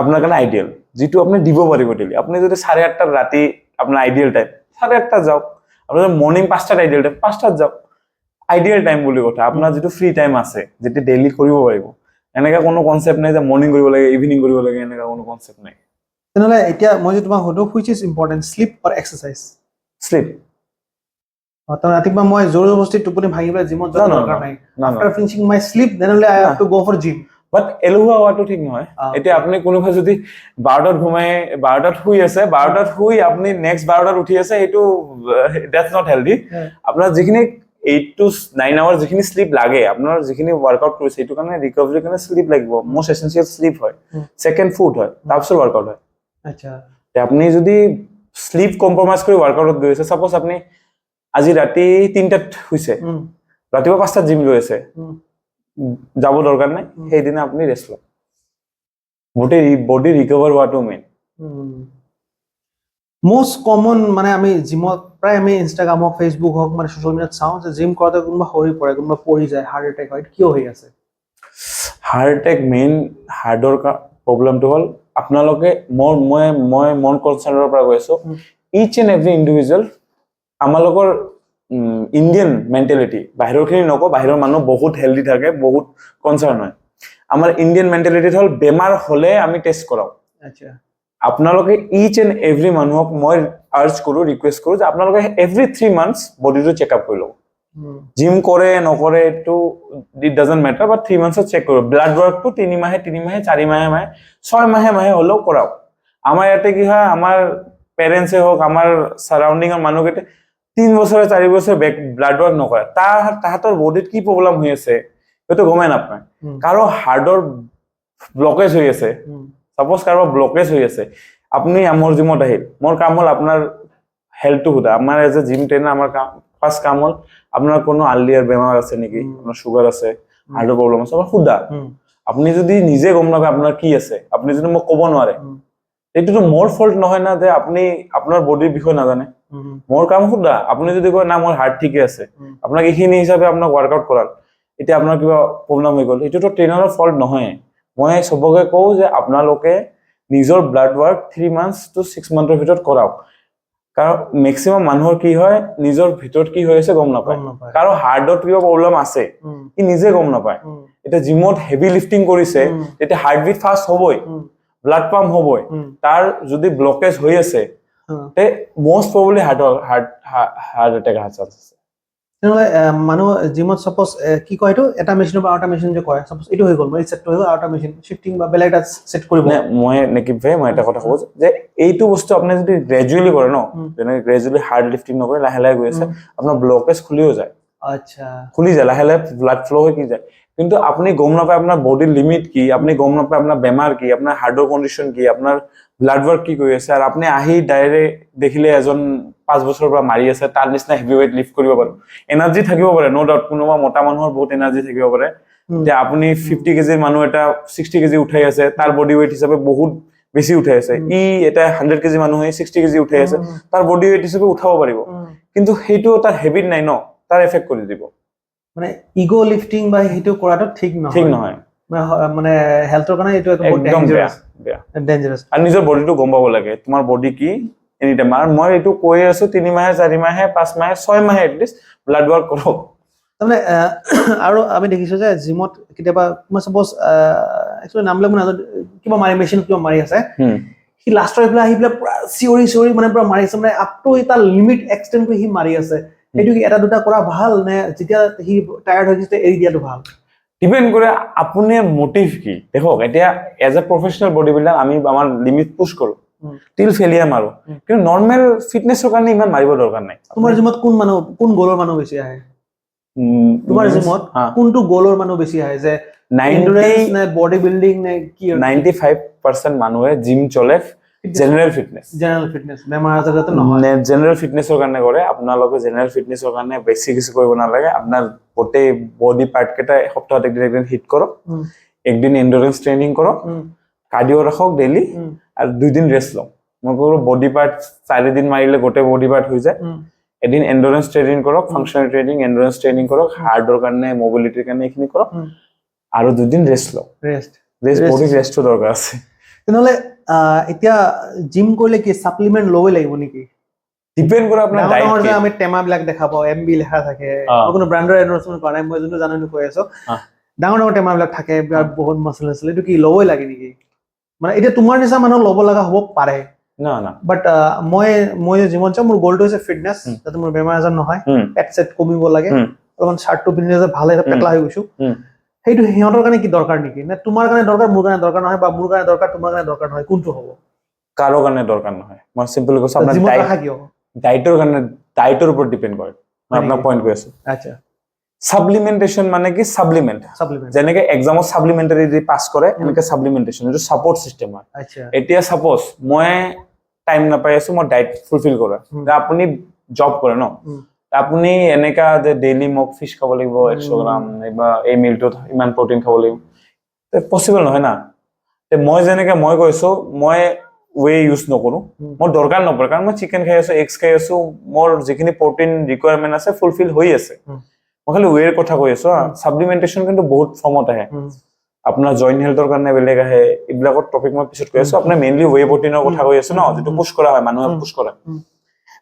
আপনার কারণে আইডিয়াল যেটো আপনি দিব পারিব ডেইলি আপনি যদি 8:30 রাতে আপনার আইডিয়াল টাইম 8:30 যাও আপনার মর্নিং 5টা আইডিয়াল টাইম 5টা যাও আইডিয়াল টাইম বলি কথা আপনার যেটো ফ্রি টাইম আছে যেটো ডেইলি কৰিব পাৰিব এনেকা কোনো কনসেপ্ট নাই যে মৰ্নিং কৰিব লাগে ইভিনিং কৰিব লাগে এনেকা কোনো কনসেপ্ট নাই তেনেহলে এতিয়া মই যে তোমাক সুধো which is important sleep or exercise sleep অতন ৰাতিপুৱা মই জোৰ জবৰদস্তি টোপনি ভাঙিবলৈ জিমত যোৱাৰ দৰকাৰ নাই after finishing my sleep then only I have to go for gym but এলুৱা হোৱাটো ঠিক নহয় এতিয়া আপুনি কোনোবা যদি 12টাত ঘুমাই 12টাত শুই আছে 12টাত শুই আপুনি নেক্সট 12টাত উঠি আছে এটো দ্যাটস নট হেলদি আপোনাৰ যিখিনি 8 to 9 আৱাৰ যিখিনি স্লিপ লাগে আপোনাৰ যিখিনি ওয়াৰ্কআউট কৰিছে এটো কাৰণে ৰিকভাৰি কাৰণে স্লিপ লাগিব মোস্ট এসেনশিয়াল স্লিপ হয় সেকেন্ড ফুড হয় তাৰপিছত ওয়াৰ্কআউট হয় আচ্ছা তে আপুনি যদি স্লিপ কম্প্ৰমাইজ কৰি ওয়াৰ্কআউটত গৈছে সাপোজ আপুনি আজি ৰাতি 3টাত শুইছে ৰাতিপুৱা 5টাত জিম গৈ আছে যাব দৰকাৰ নাই সেই দিনা আপুনি ৰেষ্ট লওক বডি ৰিকভাৰ হোৱাটো মেইন মোস্ট কমন মানে আমি জিমত প্ৰায় আমি ইনষ্টাগ্ৰাম হওক ফেসবুক হওক মানে সোশ্যাল মিডিয়াত চাওঁ যে জিম কৰোঁতে কোনোবা সৰি পৰে কোনোবা পৰি যায় হাৰ্ট এটেক হয় কিয় হৈ আছে হাৰ্ট এটেক মেইন হাৰ্টৰ প্ৰবলেমটো হ'ল আপোনালোকে মই মন কনচাৰ্নৰ পৰা কৈ আছো ইচ এণ্ড এভৰি ইণ্ডিভিজুৱেল আমালোকৰ ইণ্ডিয়ান মেন্টেলিটি বাহিৰৰখিনি নকওঁ বাহিৰৰ মানুহ বহুত হেলদি থাকে বহুত কনচাৰ্ন হয় আমাৰ ইণ্ডিয়ান মেন্টেলিটি হ'ল বেমাৰ হলে আমি টেষ্ট কৰাও আচ্ছা আপোনালোকে ইচ এণ্ড এভৰি মানুহক মই আৰ্জ কৰো ৰিকুৱেষ্ট কৰো যে আপোনালোকে এভৰি 3 মান্থস বডিটো চেকআপ কৰি লওক জিম কৰে নকৰে এটো ইট ডাজন্ট ম্যাটাৰ বাট 3 মান্থসত চেক কৰক ব্লাড ওয়াৰ্কটো 3 মাহে 4 মাহে 6 মাহে হলেও কৰাও আমাৰ ইয়াতে কি হয় আমাৰ পেৰেন্টসে হওক আমাৰ সাৰাউন্ডিংৰ মানুহকেইটা 3 বছৰ 4 বছৰ ব্লাড ওয়াৰ্ক নকৰে তাহাঁতৰ বডিত কি প্ৰবলেম হৈ আছে এটো গমে নাপায় কাৰো হাৰ্টৰ ব্লকেজ হৈ আছে সাপোজ কাৰো ব্লকেজ হৈ আছে আপুনি আমাৰ জিমত আহিল মোৰ কাম হ'ল আপোনাৰ হেলথটো হুদা আমাৰ এজ এ জিম ট্ৰেইনাৰ আমাৰ ফাৰ্স্ট কাম হ'ল আপোনাৰ কোনো আৰ্লিয়াৰ বেমাৰ আছে নেকি আপোনাৰ সুগাৰ আছে হাৰ্টৰ প্ৰবলেম আছে হুদা আপুনি যদি নিজে গম নাপায় আপোনাৰ কি আছে আপুনি যদি মোক ক'ব নোৱাৰে এটোটো মোৰ ফল্ট নহয় না যে আপুনি আপোনাৰ বডিৰ বিষয় নাজানে মোৰ কাম হুদা আপুনি যদি কয় না মোৰ হাৰ্ট ঠিকে আছে আপোনাক এইখিনি হিচাপে আপোনাক ওয়াৰ্কআউট কৰাল এতিয়া আপোনাৰ কিবা প্ৰবলেম হৈ গ'ল এটোটো ট্ৰেইনাৰৰ ফল্ট নহয় মই সবকে কওঁ যে আপোনালোকে নিজৰ ব্লাড ওয়াৰ্ক 3 মান্থস টু 6 মান্থৰ ভিতৰত কৰাওক কাৰণ ম্যাক্সিমাম মানুহৰ কি হয় নিজৰ ভিতৰত কি হৈ আছে গম নাপায় কাৰণ হাৰ্টত কিবা প্ৰবলেম আছে ই নিজে গম নাপায় এটা জিমত হেভি লিফটিং কৰিছে তেতিয়া হাৰ্ট বিট ফাস্ট হ'বই ব্লাড পাম্প হ'বই তাৰ যদি ব্লকেজ হৈ আছে তে মোস্ট প্ৰবাবলি হাৰ্ট এটেক আছে তেনেহলে মানুহ জিমত সাপোজ কি কয় এটো এটা মেচিনৰ পৰা আউটা মেচিন যে কয় সাপোজ এটো হৈ গ'ল মই সেট হৈ গ'ল আউটা মেচিন শিফটিং বা বেলেগ এটা সেট কৰিব মই নেকি মই এটা কথা কওঁ যে এইটো বস্তু আপুনি যদি গ্ৰেজুৱেলি কৰে ন যেনে গ্ৰেজুৱেলি হাৰ্ড লিফটিং নকৰে লাহে লাহে গৈ আছে আপোনাৰ ব্লকেজ খুলিও যায় আচ্ছা খুলি যায় লাহে লাহে ব্লাড ফ্লো হৈ কি যায় কিন্তু আপুনি গম নাপায় আপোনাৰ বডিৰ লিমিট কি আপুনি গম নাপায় আপোনাৰ বেমাৰ কি আপোনাৰ হাৰ্টৰ কন্ডিশন কি আপোনাৰ ব্লাড ওয়াৰ্ক কি কৰি আছে আৰু আপুনি আহি ডাইৰেক্ট দেখিলে এজন 5 বছৰৰ পৰা মাৰি আছে তাৰ নিচিনা হেভি ওয়েট লিফট কৰিব পাৰে এনাৰ্জি থাকিব পাৰে নো ডাউট কোনোবা মোটা মানুহৰ বহুত এনাৰ্জি থাকিব পাৰে যে আপুনি 50 কেজি মানুহ এটা 60 কেজি উঠাই আছে তাৰ বডি ওয়েট হিচাপে বহুত বেছি উঠাই আছে ই এটা 100 কেজি মানুহে 60 কেজি উঠাই আছে তাৰ বডি ওয়েট হিচাপে উঠাব পাৰিব কিন্তু হেইটো তাৰ হেবিট নাই ন তাৰ এফেক্ট কৰি দিব মানে ইগো লিফটিং বা হেটো কৰাটো ঠিক নহয় মানে হেলথৰ কাৰণে এটো বহুত ডেঞ্জাৰাস আৰু নিজৰ বডিটো গম পাব লাগে তোমাৰ বডি কি এনি টাইম আৰু মই এটো কৈ আছো 3 মাহে 4 মাহে 5 মাহে 6 মাহে এটলিষ্ট ব্লাড ওয়ার্ক কৰক তাৰমানে আৰু আমি দেখিছো যে জিমত কেতিয়াবা মই সাপোজ একচুৱেলি নাম লৈ মই কিবা মাৰি মেচিন কিবা মাৰি আছে সি লাষ্টৰ এইফালে আহি পেলাই পুৰা চিঞৰি মানে পুৰা মাৰিছে মানে আপ টু এটা লিমিট এক্সটেণ্ড কৰি সি মাৰি আছে সেইটো কি এটা দুটা কৰা ভাল নে যেতিয়া সি টায়াৰ্ড হৈ গৈছে এৰি দিয়াটো ভাল ডিপেণ্ড কৰে আপোনাৰ মোটিভ কি দেখক এতিয়া as a professional body builder আমি আমাৰ লিমিট পুশ কৰো টিল ফেলিয়াৰ মাৰো কিন্তু নৰ্মেল ফিটনেছৰ কাৰণে ইমান মাৰিব দৰকাৰ নাই তোমাৰ জিমত কোন গ'লৰ মানুহ বেছি আহে তোমাৰ জিমত কোনটো গ'লৰ মানুহ বেছি আহে যে 90 নে বডি বিল্ডিং নে কি 95% মানুহে জিম চলে জেনাৰেল ফিটনেছ বেমাৰ আজাৰ যাতে নহয় জেনাৰেল ফিটনেছৰ কাৰণে কৰে আপোনালোকে জেনাৰেল ফিটনেছৰ কাৰণে বেছি কিছু কৰিব নালাগে আপোনাৰ গোটেই বডি পাৰ্ট কেইটা সপ্তাহত একদিন হিট কৰক একদিন এন্ডুৰেন্স ট্ৰেইনিং কৰক কাৰ্ডিঅ ৰাখক ডেইলি আৰু 2 দিন ৰেষ্ট লওক মই কৰো বডি পাৰ্ট 4 দিন মাৰিলে গোটেই বডি পাৰ্ট হৈ যায় এদিন এন্ডুৰেন্স ট্ৰেইনিং কৰক ফাংচনেল ট্ৰেইনিং এন্ডুৰেন্স ট্ৰেইনিং কৰক হাৰ্টৰ কাৰণে মোবিলিটিৰ কাৰণে এইখিনি কৰক আৰু 2 দিন ৰেষ্ট লওক বডি ৰেষ্টৰ দৰকাৰ আছে তেনেহলে এতিয়া জিম কৰিলে কি সাপ্লিমেন্ট লব লাগিব নেকি ডিপেন্ড কৰে আপোনাৰ ডায়েট যে আমি টেমা বিলাক দেখা পাও এমবি লেখা থাকে কোনো ব্ৰ্যান্ডৰ এন্ডোৰ্সমেন্ট কৰা নাই মই যোনটো জানো কৈ আছো ডাঙৰ টেমা বিলাক থাকে বহুত মাসল আছে এটো কি লবই লাগে নেকি মানে এতিয়া তোমাৰ নিচা মানুহ লব লগা হ'ব পাৰে না বাট মই জিমত যাম মোৰ গ'লটো হৈছে ফিটনেছ যাতে মোৰ বেমাৰ আজাৰ নহয় পেট সেট কমিব লাগে অলপমান শাৰ্টটো পিন্ধিলে যে ভাল এটা পেটলা হৈ গৈছো সেইটো হিহঁতৰ কাৰণে কি দৰকাৰ নেকি নে তোমাৰ কাৰণে দৰকাৰ মোৰ কাৰণে দৰকাৰ নহয় বা মোৰ কাৰণে দৰকাৰ তোমাৰ কাৰণে দৰকাৰ নহয় কোনটো হ'ব কাৰো কাৰণে দৰকাৰ নহয় মই সিম্পল কৈছো আপোনাৰ ডায়েটৰ ওপৰত ডিপেন্ড কৰে মই আপোনাক পইণ্ট কৈ আছো আচ্ছা সাপ্লিমেন্টেশন মানে কি সাপ্লিমেন্ট যেনেকে এক্সামত সাপ্লিমেন্টারি দি পাস কৰে এনেকে সাপ্লিমেন্টেশন এটো সাপোর্ট সিস্টেম হয় আচ্ছা এতিয়া সাপোজ মই টাইম না পাই আছো মই ডায়েট ফুলফিল কৰা আপুনি জব কৰে ন আপুনি এনেকা যে ডেইলি মক ফিশ খাব লাগিব 100 গ্ৰাম বা এই মিলটো ইমান প্ৰটিন খাব লাগিব তে পসিবল নহয় না তে মই যেনেকে মই কৈছো মই ৱে ইউজ নকৰো মোৰ দৰকাৰ নপৰে কাৰণ মই চিকেন খাই আছো এগছ খাই আছো মোৰ যিখিনি প্ৰটিন ৰিকোয়াৰমেন্ট আছে ফুলফিল হৈ আছে মই খালি ৱেৰ কথা কৈ আছো সাপ্লিমেন্টেশন কিন্তু বহুত ফৰ্মত আহে আপোনাৰ জয়েন্ট হেলথৰ কাৰণে বেলেগ আহে ইবিলাকৰ টপিক মই পিছত কৈ আছো আপোনাৰ মেইনলি ৱে প্ৰটিনৰ কথা কৈ আছো ন যেটো পুশ কৰা হয় মানুহে পুশ কৰে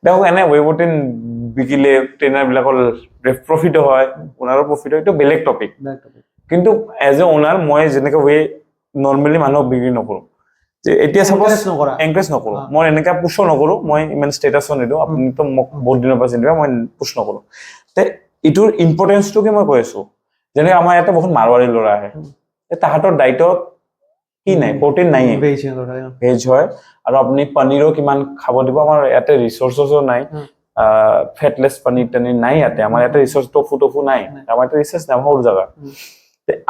দেখো এনে ৱে প্ৰটিন বিকিলে ট্ৰেইনাৰ বিলাকৰ প্ৰফিট হয় ওনাৰৰ প্ৰফিট হয় এটা বেলেগ টপিক কিন্তু এজ এ ওনাৰ মই যেনেকৈ ৱে নৰমালি মানুহক বিক্ৰী নকৰো যে এতিয়া সাপোজ এনকাৰেজ নকৰো মই এনেকা পুশ নকৰো মই ইমান ষ্টেটাছ নিদো আপুনি তো বহুত দিনৰ পৰা চিন্তা মই পুশ নকৰো তে ইটোৰ ইম্পৰ্টেন্সটো কি মই কৈ আছো যেনে আমাৰ ইয়াতে বহুত মাৰৱাৰী ল'ৰা আহে তাহাঁতৰ ডায়েটত কি নাই প্ৰটিন নাই ভেজ হয় আৰু আপুনি পনীৰো কিমান খাব দিব আমাৰ ইয়াতে ৰিসোৰ্সও নাই ফেটলেস পনীৰ টনীৰ নাই ইয়াতে আমাৰ ইয়াতে ৰিসোৰ্স টফু নাই আমাৰ ইয়াতে ৰিসোৰ্স নাই সৰু জায়গা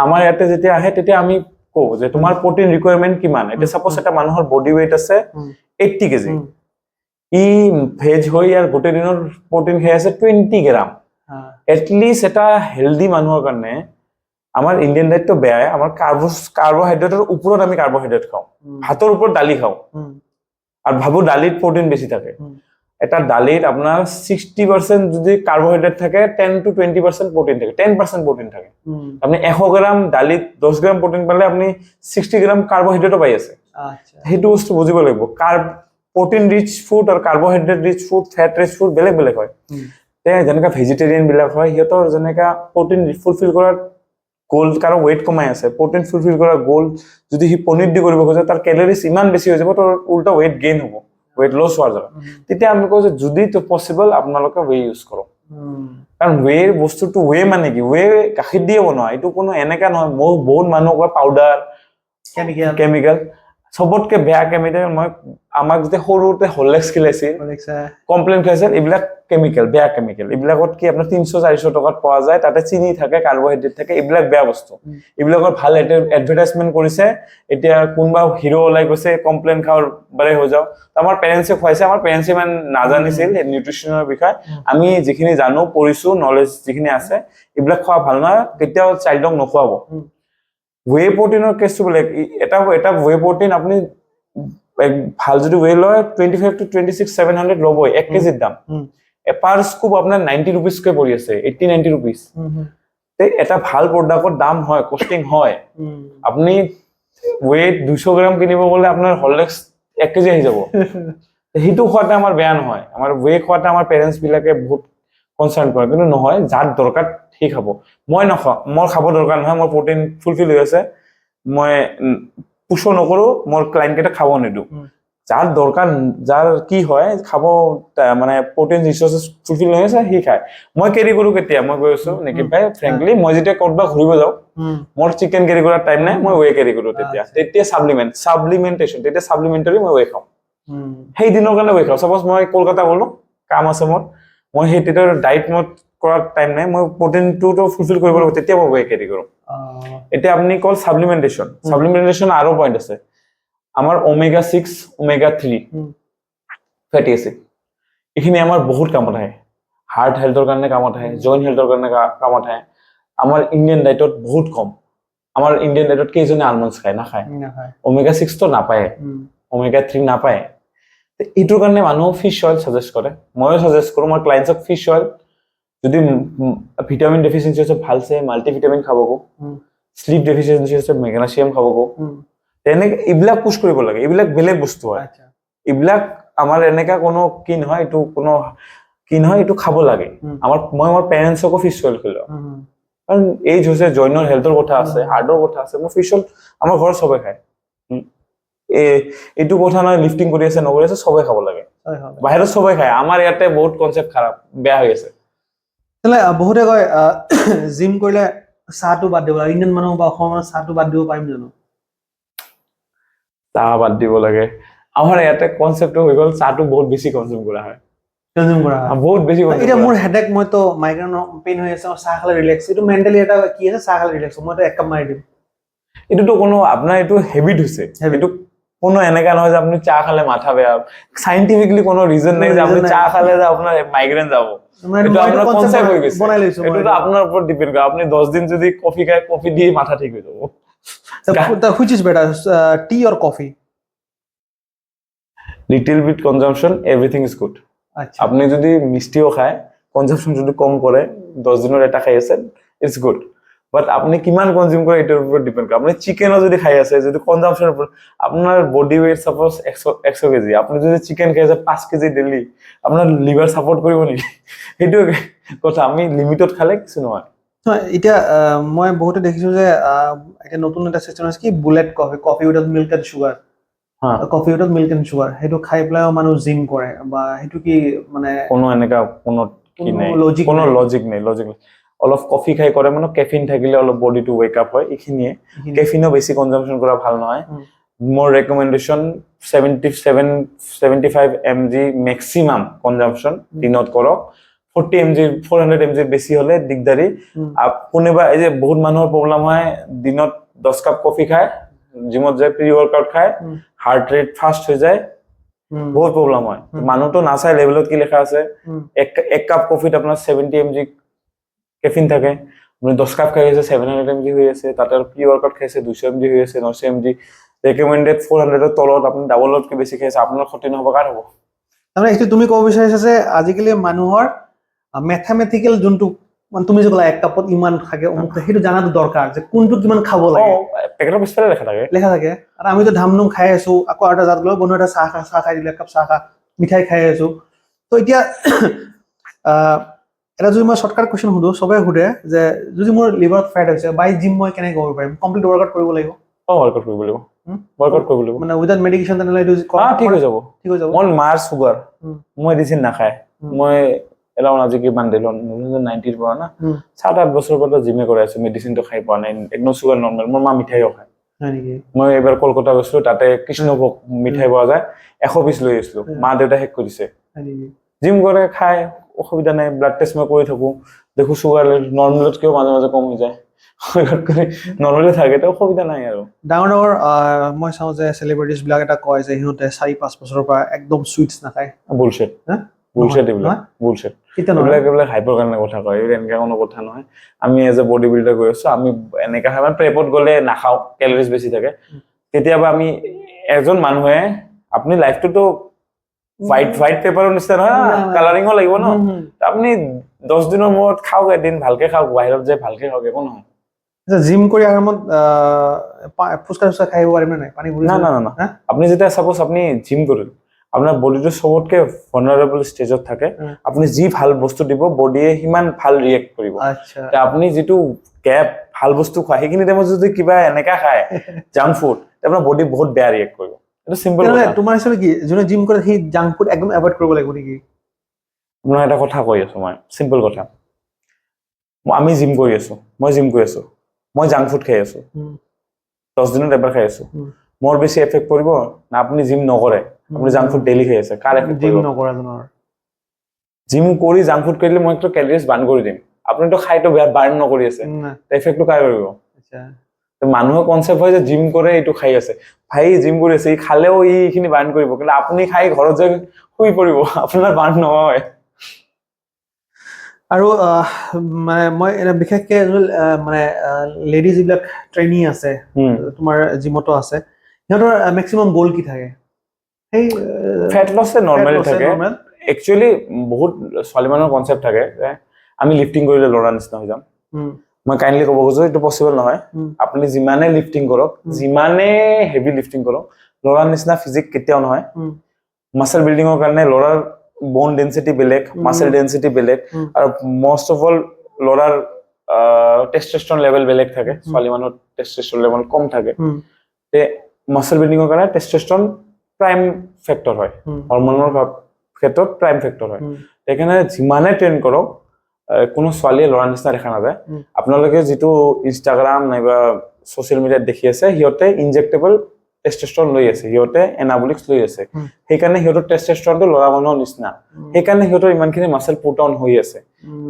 আমাৰ ইয়াতে যেতিয়া আহে তেতিয়া আমি কও যে তোমাৰ প্ৰটিন ৰিকোয়াৰমেন্ট কিমান এটা সাপোজ এটা মানুহৰ বডি ওয়েট আছে 80 কেজি ই ভেজ হৈ ইয়াৰ গোটেই দিনৰ প্ৰটিন খাই আছে 20 গ্ৰাম এটলিষ্ট এটা হেলদি মানুহৰ কাৰণে আমাৰ ইন্ডিয়ান ডায়েট তো বেয়া আমাৰ কাৰ্বোহাইড্ৰেটৰ ওপৰত আমি কাৰ্বোহাইড্ৰেট খাও ভাতৰ ওপৰত দালি খাও আৰু ভাবো দালিত প্ৰটিন বেছি থাকে এটা দালিত আপোনাৰ 60% যদি কাৰ্বোহাইড্ৰেট থাকে 10 to 20% প্ৰটিন থাকে 10% প্ৰটিন থাকে আপনি 100 গ্ৰাম দালিত 10 গ্ৰাম প্ৰটিন পালে আপনি 60 গ্ৰাম কাৰ্বোহাইড্ৰেটও পাই আছে আচ্ছা হেতু বস্তু বুজিব লাগিব প্ৰটিন ৰিচ ফুড আৰু carbohydrate rich food fat rich food বেলেগ বেলেগ হয় তে যেনেকা ভেজিটেৰিয়ান বিলাক হয় হিয়তৰ যেনেকা প্ৰটিন ফুলফিল কৰাৰ গোল কাৰো ওয়েট কমাই আছে প্ৰটিন ফুলফিল কৰাৰ গোল যদি হি পনিৰ দি কৰিব খোজে তাৰ ক্যালোৰিজ ইমান বেছি হৈ যাব তো উল্টা ওয়েট গেইন হ'ব ওয়েট লস হোৱাৰ জায়গা তেতিয়া আমি কও যে যদি তো পসিবল আপোনালোকে ওয়ে ইউজ কৰক কাৰণ ওয়ে বস্তুটো ওয়ে মানে কি ওয়ে গাখীৰ দিয়ে বনোৱা এটো কোনো এনেকা নহয় বহুত মানুহ কয় পাউডাৰ কেমিক্যাল সবতকে বেয়া কেমিক্যাল মই আমাক যেতে সৰুতে হৰলিক্স খিলাইছিল কমপ্লেইন খাইছিল এইবিলাক কেমিক্যাল বেয়া কেমিক্যাল এইবিলাকত কি আপোনাৰ 300 400 টকাত পোৱা যায় তাতে চিনি থাকে কাৰ্বোহাইড্ৰেট থাকে এইবিলাক বেয়া বস্তু এইবিলাকৰ ভাল এডভাৰটাইজমেন্ট কৰিছে এতিয়া কোনবা হিৰো ওলাই গৈছে কমপ্লেইন খাওৰ বাৰে হৈ যাও আমাৰ পেৰেন্টছে খুৱাইছে আমাৰ পেৰেন্টছে মান নাজানিছিল নিউট্ৰিচনৰ বিষয় আমি যিখিনি জানো পঢ়িছো নলেজ যিখিনি আছে এইবিলাক খোৱা ভাল না কেতিয়াও চাইল্ডক নখুৱাব ৱে প্ৰটিনৰ কেছটো বেলেগ এটা ৱে প্ৰটিন আপুনি ভাল যদি ৱে লয় 25 to 26 700 লবই 1 কেজিৰ দাম পাৰ স্কুপ আপোনাৰ 90 रुपीस কে পৰি আছে 80 90 रुपीस তে এটা ভাল প্ৰডাক্টৰ দাম হয় কস্টিং হয় আপুনি ওয়েট 200 গ্ৰাম কিনিব গলে আপোনাৰ হৰলিক্স 1 কেজি আহি যাব হেতু খোৱাটা আমাৰ বেয়া নহয় আমাৰ ৱে খোৱাটা আমাৰ পেৰেন্টছ বিলাকে বহুত কনসাৰ্ন কৰে কিন্তু নহয় যাৰ দৰকাৰ ঠিক হ'ব মই নখাও মোৰ খাব দৰকাৰ নহয় মোৰ প্ৰটিন ফুলফিল হৈ আছে মই পুশ নকৰো মোৰ ক্লায়েন্ট কেটা খাব নিদু যাৰ দৰকাৰ যাৰ কি হয় খাব মানে প্ৰটিন ৰিচোৰ্চেছ ফুলফিল হৈ আছে সি খায় মই কেৰি কৰো কেতিয়া মই গৈ আছো নিকিত ভাই ফ্ৰেঙ্কলি মই যেতিয়া ক'ৰবাত ঘূৰিব যাওঁ মোৰ চিকেন কেৰি কৰাৰ টাইম নাই মই ৱে কেৰি কৰো তেতিয়া সাপ্লিমেন্টেশন তেতিয়া সাপ্লিমেন্টাৰী মই ৱে খাওঁ সেই দিনৰ কাৰণে ৱে খাওঁ সাপোজ মই কলকাতা গ'লো কাম আছে মোৰ মই সেই তেতিয়া ডাইট মত কৰাৰ টাইম নাই মই প্ৰটিনটো ফুলফিল কৰিব লাগিব তেতিয়া মই ৱে কেৰি কৰো এতিয়া আপুনি কল সাপ্লিমেন্টেশন আৰু পইণ্ট আছে আমাৰ ওমেগা 6 ওমেগা 3 ফেটি এসিড এইখিনি আমাৰ বহুত কামত আহে হাৰ্ট হেলথৰ কাৰণে কামত আহে জইন্ট হেলথৰ কাৰণে কামত আহে আমাৰ ইণ্ডিয়ান ডাইটত বহুত কম আমাৰ ইণ্ডিয়ান ডাইটত কেইজনে আলমণ্ডছ খায় নাখায় ওমেগা 6 তো নাপায় ওমেগা 3 নাপায় এইটোৰ কাৰণে মানুহ ফিছ অইল সাজেষ্ট কৰে ময়ো সাজেষ্ট কৰো মই ক্লায়েন্টছক ফিছ অইল যদি ভিটামিন ডেফিচিয়েন্সি আছে ভালছে মাল্টিভিটামিন খাব গো স্লিপ ডেফিচিয়েন্সি আছে মেগনেছিয়াম খাব গো তেনেকে এইবিলাক পুশ কৰিব লাগে এইবিলাক বেলেগ বস্তু হয় এইবিলাক আমাৰ এনেকা কোনো কি নহয় এইটো খাব লাগে আমাৰ মই মোৰ পেৰেণ্টছকো ফিছ অইল খুলো কাৰণ এই যে জইনৰ হেলথৰ কথা আছে হাৰ্টৰ কথা আছে মই ফিছ অইল আমাৰ ঘৰত সবে খায় এইটো কথা নহয় লিফটিং কৰি আছে নকৰি আছে সবে খাব লাগে বাহিৰত সবে খায় আমাৰ ইয়াতে বহুত কনসেপ্ট খাৰাপ বেয়া হৈ আছে তেলে বহুতে কয় জিম কৰিলে চাহটো বাদ দিব লাগে ইণ্ডিয়ান মানুহ বা অসমৰ চাহটো বাদ দিব পাৰিম জানো চাহ বাদ দিব লাগে আমাৰ ইয়াতে কনসেপ্ট হৈ গ'ল চাহটো বহুত বেছি কনজিউম কৰা হয় বহুত বেছি এতিয়া মোৰ হেডেক মইতো মাইগ্ৰেন পেইন হৈ আছে চাহ খালে ৰিলেক্স এইটো মেণ্টেলি এটা কি আছে চাহ খালে ৰিলেক্স মইতো এক কাপ মাৰি দিম এইটোতো কোনো আপোনাৰ এইটো হেবিট হৈছে এইটো কোনো এনেকা নহয় যে আপুনি চাহ খালে মাথা বেয়া সাইন্টিফিকলি কোনো ৰিজন নাই যে আপুনি চাহ খালে যে আপোনাৰ মাইগ্ৰেন যাব এইটো আপোনাৰ কনসেপ্ট হৈ গৈছে বনাই লৈছো এইটো আপোনাৰ ওপৰত ডিপেন্ড কৰে আপুনি 10 দিন যদি কফি খায় কফি দি মাথা ঠিক হৈ যাব which is better tea or coffee little bit consumption everything is good আপনি যদি মিষ্টিও খায় কনজাম্পশন যদি কম করে 10 দিনৰ এটা খাই আছে ইটস গুড বাট আপনি কিমান কনজিউম কৰে এটাৰ ওপৰত ডিপেন্ড কৰে আপনি চিকেনও যদি খাই আছে যদি কনজাম্পশনৰ ওপৰত আপোনাৰ বডি ওয়েট সাপোজ 100 কেজি আপনি যদি চিকেন খাই আছে 5 কেজি ডেইলি আপোনাৰ লিভাৰ সাপোৰ্ট কৰিব নেকি সেইটো কথা আমি লিমিটত খালে কিছু নহয় এতিয়া মই বহুতে দেখিছো যে এটা নতুন এটা সিস্টেম আছে কি bullet coffee without milk and sugar coffee without milk and sugar সেইটো খাই পেলাই মানুহ জিম কৰে বা সেইটো কি মানে কোনো এনেকা কোনো কি নাই কোনো লজিক নাই অলপ কফি খাই কৰে মানে কেফিন থাকিলে অলপ বডিটো ওয়েক আপ হয় এইখিনিয়ে কেফিনও বেছি কনজাম্পশন কৰা ভাল নহয় মোৰ ৰেকমেন্ডেশন 75 mg ম্যাক্সিমাম কনজাম্পশন দিনত কৰক 40 mg 400 mg বেছি হলে দিগদাৰি কোনেবা এই যে বহুত মানুহৰ প্ৰবলেম হয় দিনত 10 কাপ কফি খায় জিমত যায় প্ৰি ওয়াৰ্কআউট খায় হাৰ্ট ৰেট ফাস্ট হৈ যায় বহুত প্ৰবলেম হয় মানুহটো নাচাই লেভেলত কি লেখা আছে এক কাপ কফিত আপোনাৰ 70 mg কেফিন থাকে আপুনি 10 কাপ খাই আছে 700 mg হৈ আছে তাতে প্ৰি ওয়াৰ্কআউট খাইছে 200 mg হৈ আছে 900 mg ৰেকমেন্ডেড 400 ৰ তলত আপুনি ডাবলতকৈ বেছি খাইছে আপোনাৰ ক্ষতি নহব কাৰ হ'ব তাৰমানে এইটো তুমি ক'ব বিচাৰিছা যে আজিকালি মানুহৰ ম্যাথমেটিক্যাল যোনটো মানে তুমি যে ক'লা এক কাপত ইমান থাকে সেইটো জানাটো দৰকাৰ যে কোনটো কিমান খাব লাগে পেকেটৰ পিছফালে লেখা থাকে আৰু আমিতো ধামধুম খাই আছো আকৌ এটা জাত গ'লো বন্ধু এটা চাহ খাই দিলে এক কাপ চাহ খা মিঠাই খাই আছো তো এতিয়া এটা যদি মই শৰ্টকাট কুৱেশ্যন সুধো সবে সুধে যে যদি মোৰ লিভাৰত ফেট হৈছে বাই জিম মই কেনেকৈ কৰিব পাৰিম কমপ্লিট ৱৰ্কআউট কৰিব লাগিব ৱৰ্কআউট কৰিব লাগিব মানে উইদাউট মেডিকেশ্যন তেনেহ'লে এইটো ঠিক হৈ যাব মোৰ মাৰ চুগাৰ মই মেডিচিন নাখায় মই এলাউন আজি কি মান দিলো 90 পৰা না 7-8 বছৰৰ পৰা জিমে কৰি আছো মেডিচিনটো খাই পোৱা নাই একদম চুগাৰ নৰ্মেল মোৰ মা মিঠাইও খায় মই এবাৰ কলকাতা গৈছিলো তাতে কৃষ্ণভোগ মিঠাই পোৱা যায় 100 পিছ লৈ আহিছিলো মা দেউতা শেষ কৰিছে জিম কৰে খায় অসুবিধা নাই ব্লাড টেষ্ট মই কৰি থাকো দেখো চুগাৰ নৰ্মেলতকৈ মাজে মাজে কম হৈ যায় নৰ্মেলি থাকে তো অসুবিধা নাই আৰু ডাঙৰ মই চাওঁ যে চেলিব্ৰিটিজ বিলাক এটা কয় যে সিহঁতে 4-5 বছৰৰ পৰা একদম সুইটছ নাখায় বুলশ্বিট এইবিলাক হাইপৰ কাৰণে কথা কয় এনেকা কোনো কথা নহয় আমি এজ এ বডি বিল্ডাৰ গৈ আছো আমি এনেকা হয় প্ৰেপত গ'লে নাখাওঁ কেলৰিজ বেছি থাকে তেতিয়াবা আমি এজন মানুহে আপুনি লাইফটোতো হোৱাইট পেপাৰৰ নিচিনা নহয় কালাৰিঙো লাগিব ন আপুনি 10 দিনৰ মূৰত খাওক এদিন ভালকে খাওক বাহিৰত যায় ভালকে খাওক একো নহয় জিম কৰি আৰামত ফুচকা খাই আহিব পাৰিম নে নাই পানী না আপুনি যেতিয়া সাপোজ আপুনি জিম কৰিল আপোনাৰ বডিটো সবতকে ভালনাৰেবল ষ্টেজত থাকে আপুনি যি ভাল বস্তু দিব বডিয়ে হিমান ভাল ৰিয়েক্ট কৰিব তে আপুনি যেটো গ্যাপ ভাল বস্তু খায় সেইখিনি টাইমত যদি কিবা এনেকা খায় জাঙ্ক ফুড আপোনাৰ বডি বহুত বেয়া ৰিয়েক্ট কৰিব এটা সিম্পল তেনেহ'লে কথা। তোমাৰ হিচাপে কি যোনে জিম কৰে সেই জাংক ফুড একদম এভইড কৰিব লাগিব নেকি? মই এটা কথা কৈ আছো, মই চিম্পল কথা। আমি জিম কৰি আছো, মই জিম কৰি আছো, মই জাংক ফুড খাই আছো, 10 দিনত এবাৰ খাই আছো, মোৰ বেছি এফেক্ট পৰিব না আপুনি জিম নকৰে আপুনি জাংক ফুড ডেইলি খাই আছে, কাৰ এফেক্ট জিম পৰিব? নকৰা জনৰ। জিম কৰি জাংক ফুড কৰিলে মই একটু ক্যালোৰিজ বাৰ্ণ কৰি দিম, আপুনিতো খাইতো বাৰ্ণ নকৰি আছে, এফেক্টটো কাৰ কৰিব? আচ্ছা, তো মানুহৰ কনসেপ্ট হয় যে জিম কৰে এইটো খাই আছে, ভাই জিম কৰি আছে ই খালেও এইখিনি বাৰ্ণ কৰিব, কিন্তু আপুনি খাই ঘৰত যে শুই পৰিব, আপোনাৰ বাৰ্ণ নহয়। আৰু মানে মই বিশেষকে মানে লেডিজ যিবিলাক ট্ৰেইনি আছে তোমাৰ জিমতো আছে, সিহঁতৰ মেক্সিমাম গ'ল কি থাকে? সেই ফেট লছে নৰ্মেলি থাকে। নৰ্মেল। একচুৱেলি বহুত ছোৱালী মানুহৰ কনসেপ্ট থাকে যে আমি লিফটিং কৰিলে ল'ৰা নিচিনা হৈ যাম। মই কাইণ্ডলি ক'ব খোজো এইটো পচিবল নহয়। আপুনি যিমানে লিফটিং কৰক, যিমানে হেভি লিফটিং কৰক, ল'ৰাৰ নিচিনা ফিজিক কেতিয়াও নহয়। মাসল বিল্ডিঙৰ কাৰণে ল'ৰাৰ বোন ডেন্সিটি বেলেগ, মাসল ডেন্সিটি বেলেগ, আৰু মোষ্ট অফ অল ল'ৰাৰ টেস্টোস্টেৰন লেভেল বেলেগ থাকে, ছোৱালী মানুহৰ টেস্টোস্টেৰন লেভেল কম থাকে। তে মাসল বিল্ডিঙৰ কাৰণে টেস্টোস্টেৰন প্ৰাইম ফেক্টৰ হয়, হৰমনৰ ক্ষেত্ৰত প্ৰাইম ফেক্টৰ হয়। সেইকাৰণে যিমানে ট্ৰেইন কৰক কোনো ছোৱালীয়ে ল'ৰাৰ নিচিনা দেখা নাযায়। আপোনালোকে যিটো ইনষ্টাগ্ৰাম নাইবা ছ'চিয়েল মিডিয়াত দেখি আছে, সিহঁতে ইনজেক্টেবল টেস্টোস্টেৰন লৈ আছে, সিহঁতে এনাবলিক্স লৈ আছে, সেইকাৰণে সিহঁতৰ টেস্টোস্টেৰনটো ল'ৰা মানুহৰ নিচিনা, সেইকাৰণে সিহঁতৰ ইমানখিনি মাসল পুট অন হৈ আছে।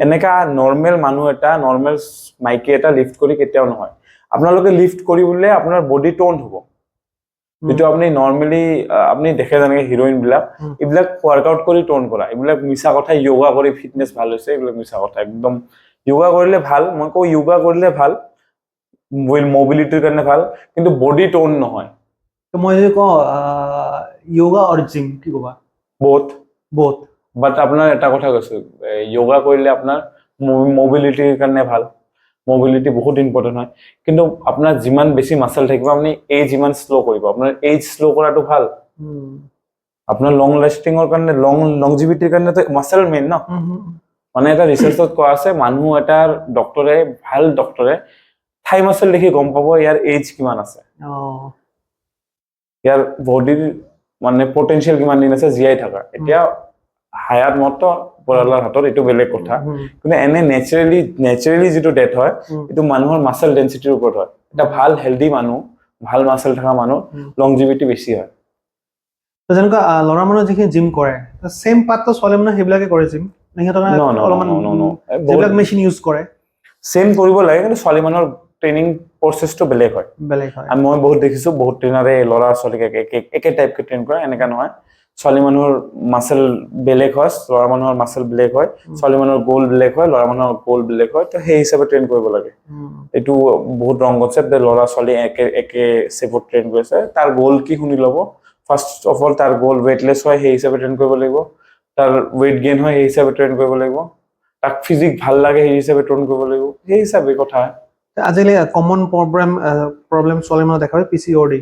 এনেকা নৰ্মেল মানুহ এটা, নৰ্মেল মাইকী এটা লিফ্ট কৰি কেতিয়াও নহয়। আপোনালোকে লিফ্ট কৰিবলৈ আপোনাৰ বডি টোন হ'ব, যেটো আপুনি নৰ্মেলি আপুনি দেখে যেনেকে হিৰোইন বিলাক, এইবিলাক ওয়াৰ্কআউট কৰি টোন কৰা, এইবিলাক মিছা কথা, যোগা কৰি ফিটনেস ভাল হৈছে, এইবিলাক মিছা কথা একদম। যোগা কৰিলে ভাল, মই কওঁ যোগা কৰিলে ভাল, মোবিলিটিৰ কাৰণে ভাল, কিন্তু বডি টোন নহয়। তো মই যদি কওঁ যোগা আৰু জিম, কি ক'বা? বহুত বহুত। বাট আপোনাৰ এটা কথা কৈছো, যোগা কৰিলে আপোনাৰ মোবিলিটিৰ কাৰণে ভাল, মোবিলিটি বহুত ইম্পৰ্টেন্ট হয়, কিন্তু আপোনাৰ যিমান বেছি মাসল থাকিব, আপুনি এজ ইমান স্লো কৰিব, আপোনাৰ এজ স্লো কৰাটো ভাল। আপোনাৰ লং লাষ্টিঙৰ কাৰণে, লংজিভিটিৰ কাৰণে মাসল মেইন ন। মানে এটা ৰিচাৰ্চত কোৱা আছে, মানুহ এটাৰ ডক্টৰে, ভাল ডক্টৰে থাই মাসল দেখি গম পাব ইয়াৰ এজ কিমান আছে, ইয়াৰ বডিৰ মানে পটেনশিয়াল কিমান দিন আছে জীয়াই থকা। এতিয়া হায়াত মতো পৰালাৰ হাতত, এইটো বেলেগ কথা, কিন্তু এনে নেচাৰেলি যিটো ডেথ হয়, এইটো মানুহৰ মাসল ডেন্সিটিৰ ওপৰত হয়। এটা ভাল হেলদি মানুহ, ভাল মাসল থকা মানুহ লংজিভিটি বেছি হয়। যেনেকুৱা ল'ৰা মানুহে যিখিনি জিম কৰে, সেম পাৰ্টটো ছোৱালী মানুহে সেইবিলাকে কৰে জিম, অলপমান যিবিলাক মেচিন ইউজ কৰে সেম কৰিব লাগে, কিন্তু ছোৱালী মানুহৰ ট্ৰেইনিং প্ৰচেছটো বেলেগ হয়। আৰু মই বহুত দেখিছো, বহুত ট্ৰেইনাৰে ল'ৰা ছোৱালীক একে টাইপকে ট্ৰেইন কৰে, এনেকা নহয়। ছোৱালী মানুহৰ মাসল বেলেগ হয়, ল'ৰা মানুহৰ মাসল বেলেগ হয়, ছোৱালী মানুহৰ গোল বেলেগ হয়, ল'ৰা মানুহৰ গোল বেলেগ হয়, তো সেই হিচাপে ট্ৰেইন কৰিব লাগে। এইটো বহুত ৰং কনসেপ্ট যে ল'ৰা ছোৱালী একে শেপত ট্ৰেইন কৰিছে, তাৰ গোল কি শুনি ল'ব। ফাৰ্ষ্ট অফ অল তাৰ গোল ৱেটলেছ হয়, সেই হিচাপে ট্ৰেইন কৰিব লাগিব। তাৰ ৱেট গেইন হয়, সেই হিচাপে ট্ৰেইন কৰিব লাগিব। তাক ফিজিক ভাল লাগে, সেই হিচাপে ট্ৰেইন কৰিব লাগিব, সেই হিচাপে কথা। আজিকালি কমন প্ৰব্লেম ছোৱালী মানুহ দেখা হয় পিচিঅডি,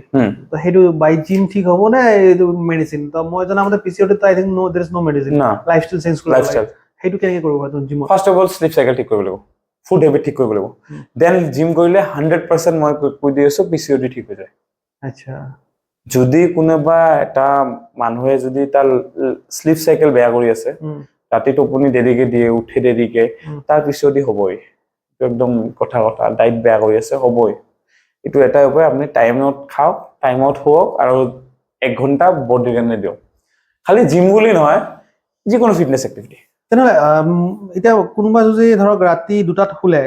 তো সেইটো বাই জিম ঠিক হ'ব নে এইটো মেডিচিন? তো মই জনামতে পিচিঅডি তো I think no there is no medicine, lifestyle change কৰিব লাগে। সেইটো কেনেকৈ কৰিব পাৰি জিমত? First of all sleep cycle ঠিক কৰিব লাগিব, ফুড হেবিট ঠিক কৰিব লাগিব, দেন জিম কৰিলে 100% মই কৈ দি আছো পিচিঅডি ঠিক হৈ যায়। আচ্ছা, যদি কোনোবা এটা মানুহে যদি তাৰ শ্লিপ চাইকেল বেয়া কৰি আছে, ৰাতি টোপনি দেৰিকে দিয়ে, উঠে দেৰিকে, তাৰ পিছদি হ'বই। একদম কথা ডাইট বেয়া কৰি আছে, হ'বই। এইটো এটাই উপায়, আপুনি টাইমত খাওক, টাইমত শুৱক, আৰু 1 ঘণ্টা বডিৰ কাৰণে দিয়ক। খালি জিম বুলি নহয়, যিকোনো ফিটনেছ এক্টিভিটি। তেনেহ'লে এতিয়া কোনোবা যদি ধৰক ৰাতি 2টাত শুলে,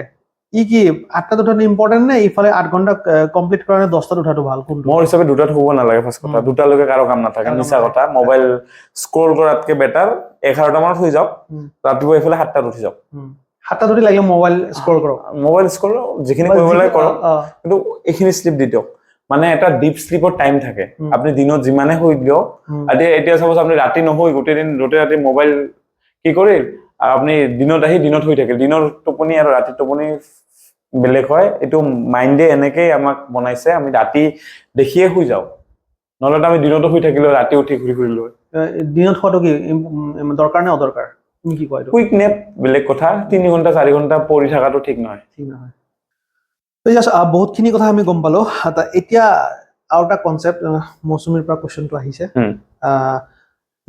কি 8টাত উঠাটো ইম্পৰ্টেণ্ট নে ইফালে 8 ঘণ্টা কমপ্লিট কৰাৰ কাৰণে 10টাত উঠাটো ভাল? কোনটো? মোৰ হিচাপে 2টাত শুব নালাগে। ফাৰ্ষ্ট কথা, 2টালৈকে কাৰো কাম নাথাকে, মিছা কথা। মোবাইল স্ক্ৰল কৰাতকে বেটাৰ 11টা মানত শুই যাওক, ৰাতিপুৱা এইফালে 7টাত উঠি যাওক। 7টাত উঠি লাগিলে মোবাইল স্ক্ৰল কৰক, মোবাইল স্ক্ৰল যিখিনি কৰিব লাগে কৰক, কিন্তু এইখিনি শ্লিপ দি দিয়ক। মানে এটা ডিপ শ্লিপৰ টাইম থাকে, আপুনি দিনত যিমানে শুই দিয়ক, এতিয়া চাপোজ আপুনি ৰাতি নুশুই গোটেই ৰাতি মোবাইল কি কৰিল, আপুনি দিনত আহি দিনত শুই থাকিল, দিনৰ টোপনি আৰু ৰাতিৰ টোপনি বেলেগ হয়। এইটো মাইণ্ডে এনেকেই আমাক বনাইছে, আমি ৰাতি দেখিয়ে শুই যাওঁ, নহ'লে আমি দিনতো শুই থাকিলো, ৰাতি উঠি ঘূৰি ফুৰিলো। দিনত শুৱাটো কি দৰকাৰ নে অদৰকাৰ? তুমি কি কোৱা? কুইক নেপ বেলেগ কথা, 3 ঘণ্টা 4 ঘণ্টা পৰি থকাটো ঠিক নহয়। ঠিক নহয়। বহুতখিনি কথা আমি গম পালো। এতিয়া আৰু এটা কনচেপ্ট মৌচুমীৰ পৰা কোৱেশ্চনটো আহিছে হুম।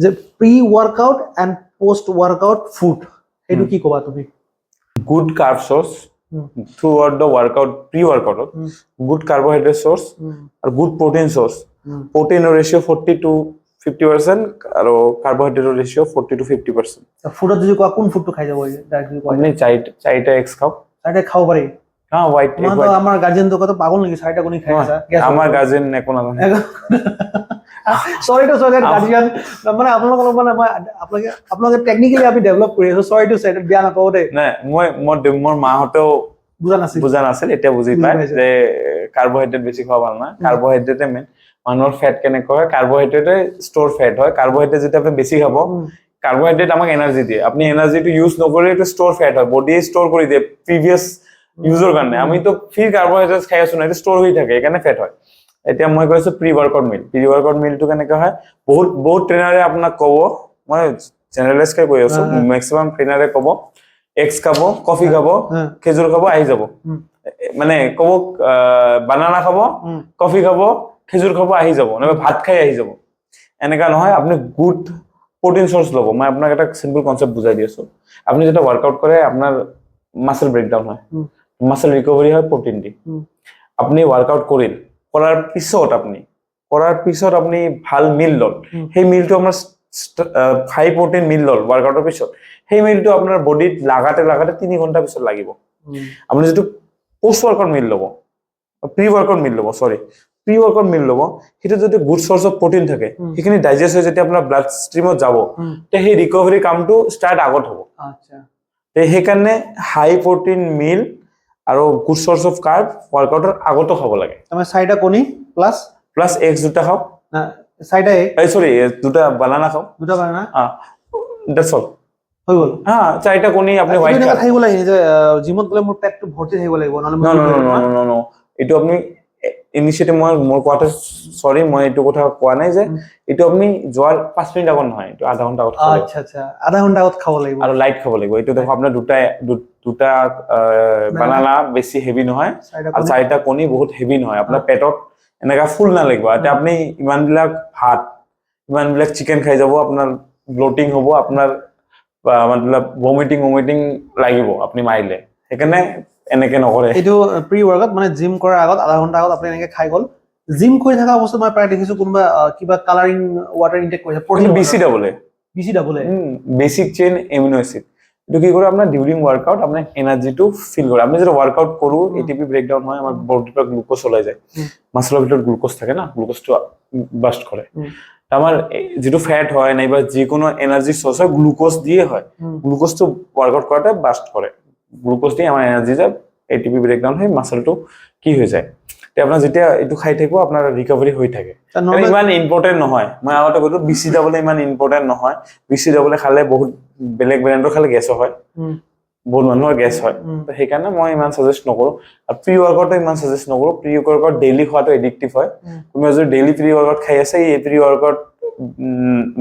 যে pre workout and post workout food সেইটো কি ক'বা তুমি Good carb source throughout the workout, pre-workout, good carbohydrate source, or good protein source. Protein ratio 40 to 50%, আৰু carbohydrate ratio 40 to 50%. ফুডত যদি কোৱা কোন ফুডটো খাই যাব ডাইৰেক্টলি কোৱা আপনি চাৰিটা eggs খাওক। চাৰিটা খাব পাৰি হোৱাইট এগ। আমাৰ গাৰ্জেন তো কত পাগল নেকি চাৰিটা কোনি খাই আছে আমাৰ গাৰ্জেন একো নাজানে। সৰি টু সৰি গাৰ্জিয়ান মানে আপোনালোকৰ মানে মই আপোনালোকে টেকনিক্যালি আমি ডেভেলপ কৰি আছো সৰি টু সৰি বিয়া নকওঁ দেই নাই মোৰ মাহঁতেও বুজা নাছিল এতিয়া বুজি পায় যে কাৰ্বহাইড্ৰেট বেছি খোৱা ভাল না কাৰ্বহাইড্ৰেটে মেইন মানুহৰ ফেট কেনেকৈ হয় কাৰ্বহাইড্ৰেটে ষ্ট'ৰ ফেট হয় কাৰ্বহাইড্ৰেট যেতিয়া আপুনি বেছি খাব কাৰ্বহাইড্ৰেট আমাক এনাৰ্জি দিয়ে আপুনি এনাৰ্জিটো ইউজ নকৰিলে এইটো ষ্ট'ৰ ফেট হয় বডিয়ে ষ্ট'ৰ কৰি দিয়ে প্ৰিভিয়াছ ইউজৰ কাৰণে আমিতো ফ্ৰী কাৰ্বহাইড্ৰেট খাই আছো না এইটো ষ্ট'ৰ হৈ থাকে সেইকাৰণে ফেট হয় এতিয়া মই কৈছো প্ৰি ৱৰ্কআউট মিলটো কেনেকৈ হয় বহুত ট্ৰেইনাৰে আপোনাক ক'ব মই জেনেৰেলাইজ কৈ আছো মেক্সিমাম ট্ৰেইনাৰে ক'ব এক্স খাব কফি খাব খেজুৰ খাব আহি যাব মানে ক'ব বানানা খাব কফি খাব খেজুৰ খাব আহি যাব নহলে ভাত খাই আহি যাব এনেকা নহয় আপুনি গুড প্ৰটিন সোর্স লব মই আপোনাক এটা সিম্পল কনসেপ্ট বুজাই দি আছো আপুনি যেটা ওয়ার্কআউট করে আপনার মাসল ব্রেকডাউন হয় মাসল রিকভারি হয় প্রোটিন দি আপনি ওয়ার্কআউট করার পিছত আপনি ভাল মিল লল সেই মিলটো আমার হাই প্রোটিন মিল লল ওয়ার্কআউটের পিছত সেই মিলটো আপনার বডিত লাগাতে 3 ঘন্টা পিছত লাগিব আপনি যেটো পোস্ট ওয়ার্কআউট মিল লব প্রি ওয়ার্কআউট মিল লব প্রি ওয়ার্কআউট মিল লব সেটা যদি গুড সোর্স অফ প্রোটিন থাকে সেইখিনি ডাইজেস্ট হৈ যেতিয়া আপনার ব্লাড স্ট্রিমত যাব তে সেই রিকভারি কামটো স্টার্ট আগত হ'ব আচ্ছা তে সেইকাৰণে হাই প্ৰোটিন মিল আৰু গুড সোৰ্স অফ কাৰ্ব ওয়াৰ্কআউটৰ আগতো খাব লাগে তুমি 4টা কণী প্লাস এক্স দুটা খাও না 4টা এগ সরি দুটা বানানা খাও দুটা বানানা দ্যাটস অল হৈ গল হ্যাঁ 4টা কণী আপনি হোয়াইট খাই থাকিব লাগে যে জিমত গলে মোৰ পেটটো ভৰ্তি থাকিব লাগিব নহলে নো এটো আপনি ইনিশিয়েটিভ মোৰ কোৱাতে সৰি মই এটো কথা কোৱা নাই যে এটো আপনি যোৱাৰ 5 মিনিট আগত নহয় এটো আধা ঘন্টা আগত খাব আচ্ছা আধা ঘন্টা আগত খাব লাগিব আৰু লাইট খাব লাগিব এটো দেখো আপোনাৰ দুটা বানানা বেছি হেভি নহয় আৰু 4টা কণী বহুত হেভি নহয় আপোনাৰ পেটত এনেকা ফুল না লাগিব এতিয়া আপনি ইমান বিলাক ভাত ইমান বিলাক চিকেন খাই যাব আপোনাৰ ব্লোটিং হ'ব আপোনাৰ मतलब ভমিটিং লাগিব আপনি মাইলে সেইকাৰণে এনেকে নকৰে এটো প্ৰি ওয়াৰ্কআউট মানে জিম কৰাৰ আগত আধা ঘন্টা আগত আপনি এনেকে খাই গল জিম কৰি থকা অৱস্থাত মই প্ৰায় দেখিছো কোনবা কিবা কালাৰিং ওয়াটাৰ ইনটেক কৰিছে protein BC double basic chain amino acid এটো কি কৰে আপোনাৰ ডিউৰিং ওয়াৰ্কআউট আপোনাৰ এনাৰ্জিটো ফিল কৰে আমি যেটা ওয়াৰ্কআউট কৰো এটিপি ব্ৰেকডাউন হয় আমাৰ বডিৰ পৰা গ্লুকোজ ওলাই যায় মাসলৰ ভিতৰত গ্লুকোজ থাকে না গ্লুকোজটো বাস্ট কৰে আমার যেটো ফ্যাট হয় নাইবা যে কোনো এনার্জি সোর্স হয় গ্লুকোজ দিয়ে হয় গ্লুকোজ তো ওয়ার্কআউট করাটা বাস্ট করে গ্লুকোজ দিয়ে আমার এনার্জি যায় এটিপি ব্রেকডাউন হয় মাসলটো কি হৈ যায় তে আপনার যেতিয়া এটো খাই থাকিব আপনার রিকভারি হৈ থাকে ইমান ইম্পর্টেন্ট নহয় মই আগতে কইলো বিসি ডাবলে ইমান ইম্পর্টেন্ট নহয় বিসি ডাবলে খালে বহুত বেলেগ ব্ৰ্যান্ডৰ খালে গ্যাস হয় বহুত মানুহৰ গ্যাস হয় তো সেইকাৰণে মই ইমান সাজেস্ট নকৰো আৰু প্ৰি ওয়াৰ্কআউট ইমান সাজেস্ট নকৰো প্ৰি ওয়াৰ্কআউট ডেইলি খোৱাটো এডিক্টিভ হয় কোনোবা যদি ডেইলি প্ৰি ওয়াৰ্কআউট খাই আছে এই প্ৰি ওয়াৰ্কআউট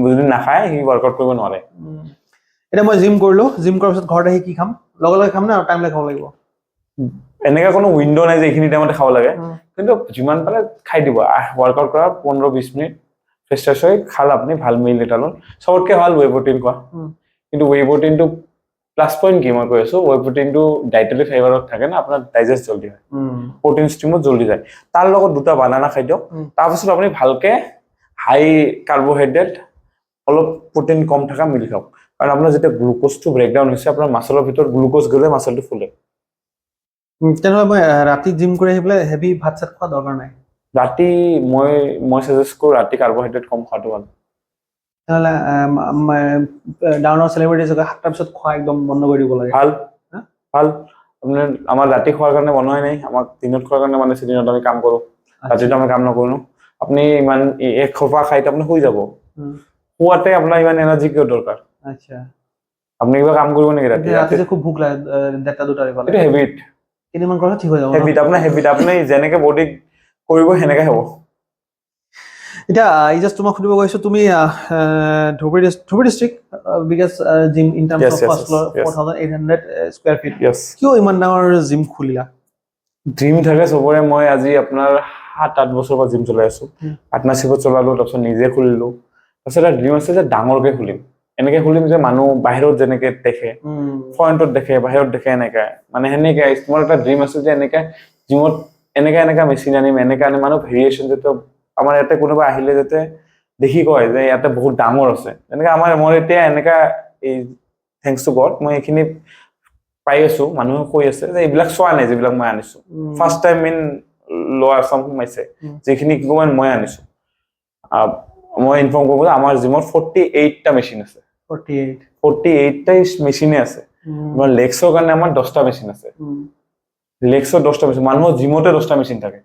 যদি নাখায় সি ওয়াৰ্কআউট কৰিব নোৱাৰে এটা মই জিম কৰিলো জিম কৰাৰ পিছত ঘৰত আহি কি খাম লগে খাম না টাইম লাগে খাব লাগিব এনেকা কোনো উইন্ডো নাই যে এইখিনি টাইমতে খাব লাগে কিন্তু যিমান পালে খাই দিব ওয়ার্কআউট কৰা 15-20 মিনিট ফ্ৰেছ হৈ খাল আপুনি ভাল মিল এটা লল সবতকে ভাল ৱে প্ৰটিন খোৱা কিন্তু ৱে প্ৰটিনটো প্লাস পয়েন্ট কি মই কৈ আছো ৱে প্ৰটিনটো ডায়েটাৰি ফাইবাৰত থাকে না আপোনাৰ ডাইজেস্ট জলদি হয় প্ৰটিন স্ট্ৰিমত জলদি যায় তাৰ লগত দুটা বানানা খাই দিয়ক তাৰ পিছত আপুনি ভালকে হাই কাৰ্বহাইড্ৰেট অলপ প্ৰটিন কম থকা মিল খাওক কাৰণ আপোনাৰ যেতিয়া গ্লুকোজটো ব্ৰেকডাউন হৈছে আপোনাৰ মাসলৰ ভিতৰত গ্লুকোজ গলে মাসলটো ফুলে তেনেহলে মই ৰাতি জিম কৰি আহিলে হেভি ভাত চাত খোৱা দৰকাৰ নাই ৰাতি মই সাজেস্ট কৰো ৰাতি কাৰ্বহাইড্ৰেট কম খোৱাটো ভাল তাহলে ডাউনৰ সেলিব্ৰিটিজ 7টাৰ পিছত খোৱা একদম বন্ধ কৰি দিব লাগে ভাল আপোনাৰ আমাৰ ৰাতি খোৱাৰ কাৰণে বনোৱাই নাই আমাক দিনত খোৱাৰ কাৰণে মানে দিনত আমি কাম কৰো ৰাতিটো আমি কাম নকৰো আপনি ইমান এক খোপা খাইতে আপনি হৈ যাব শুৱাতে আপোনাৰ ইমান এনাৰ্জি কিয় দৰকাৰ আচ্ছা আপনি কিবা কাম কৰিব নেকি ৰাতি খুব ভোক লাগে 1:30-2টাৰ ফালে এটা হেবিট কিমান কৰা ঠিক হৈ যাব হেবিট আপনি যেনেকে বডি কৰিব হেনেকে হ'ব এতিয়া ই জাস্ট তোমাক সুধিব গৈছো তুমি Dhubri district because gym in terms of first floor 4800 square feet কিয় ইমান ডাঙৰ জিম খুলিলা ড্ৰিম থাকে সবৰে মই আজি আপোনাৰ 7-8 বছৰৰ পৰা জিম চলাই আছো পাৰ্টনাৰশ্বিপত চলালো তাৰপিছত নিজে খুলিলো তাৰপিছত এটা ড্ৰিম আছে যে ডাঙৰকে খুলিম এনেকে খুলিম যে মানুহ বাহিৰত যেনেকে দেখে ফ্ৰণ্টত দেখে বাহিৰত দেখে এনেকা মানে সেনেকে মোৰ এটা ড্ৰিম আছে যে এনেকে জিমত এনেকা মেচিন আনিম এনেকা আনিম মানুহ ভেৰিয়েশ্যন যাতে আমাৰ ইয়াতে কোনোবা আহিলে যাতে দেখি কয় যে ইয়াতে বহুত ডাঙৰ আছে এনেকা মোৰ এতিয়া এনেকা এই থেংকছ টু গড মই এইখিনি পাই আছো মানুহে কৈ আছে যে এইবিলাক চোৱা নাই যিবিলাক মই আনিছো ফাৰ্ষ্ট টাইম ইন লোৱাৰ আছাম সোমাইছে যিখিনি কিমান মই আনিছো মই ইনফৰ্ম কৰিব যে আমাৰ জিমত 48টা মেচিন আছে 48টা মেচিনে আছে আমাৰ লেগছৰ কাৰণে আমাৰ 10টা মেচিন আছে লেগছৰ 10টা মেচিন মানুহৰ জিমতে 10টা মেচিন থাকে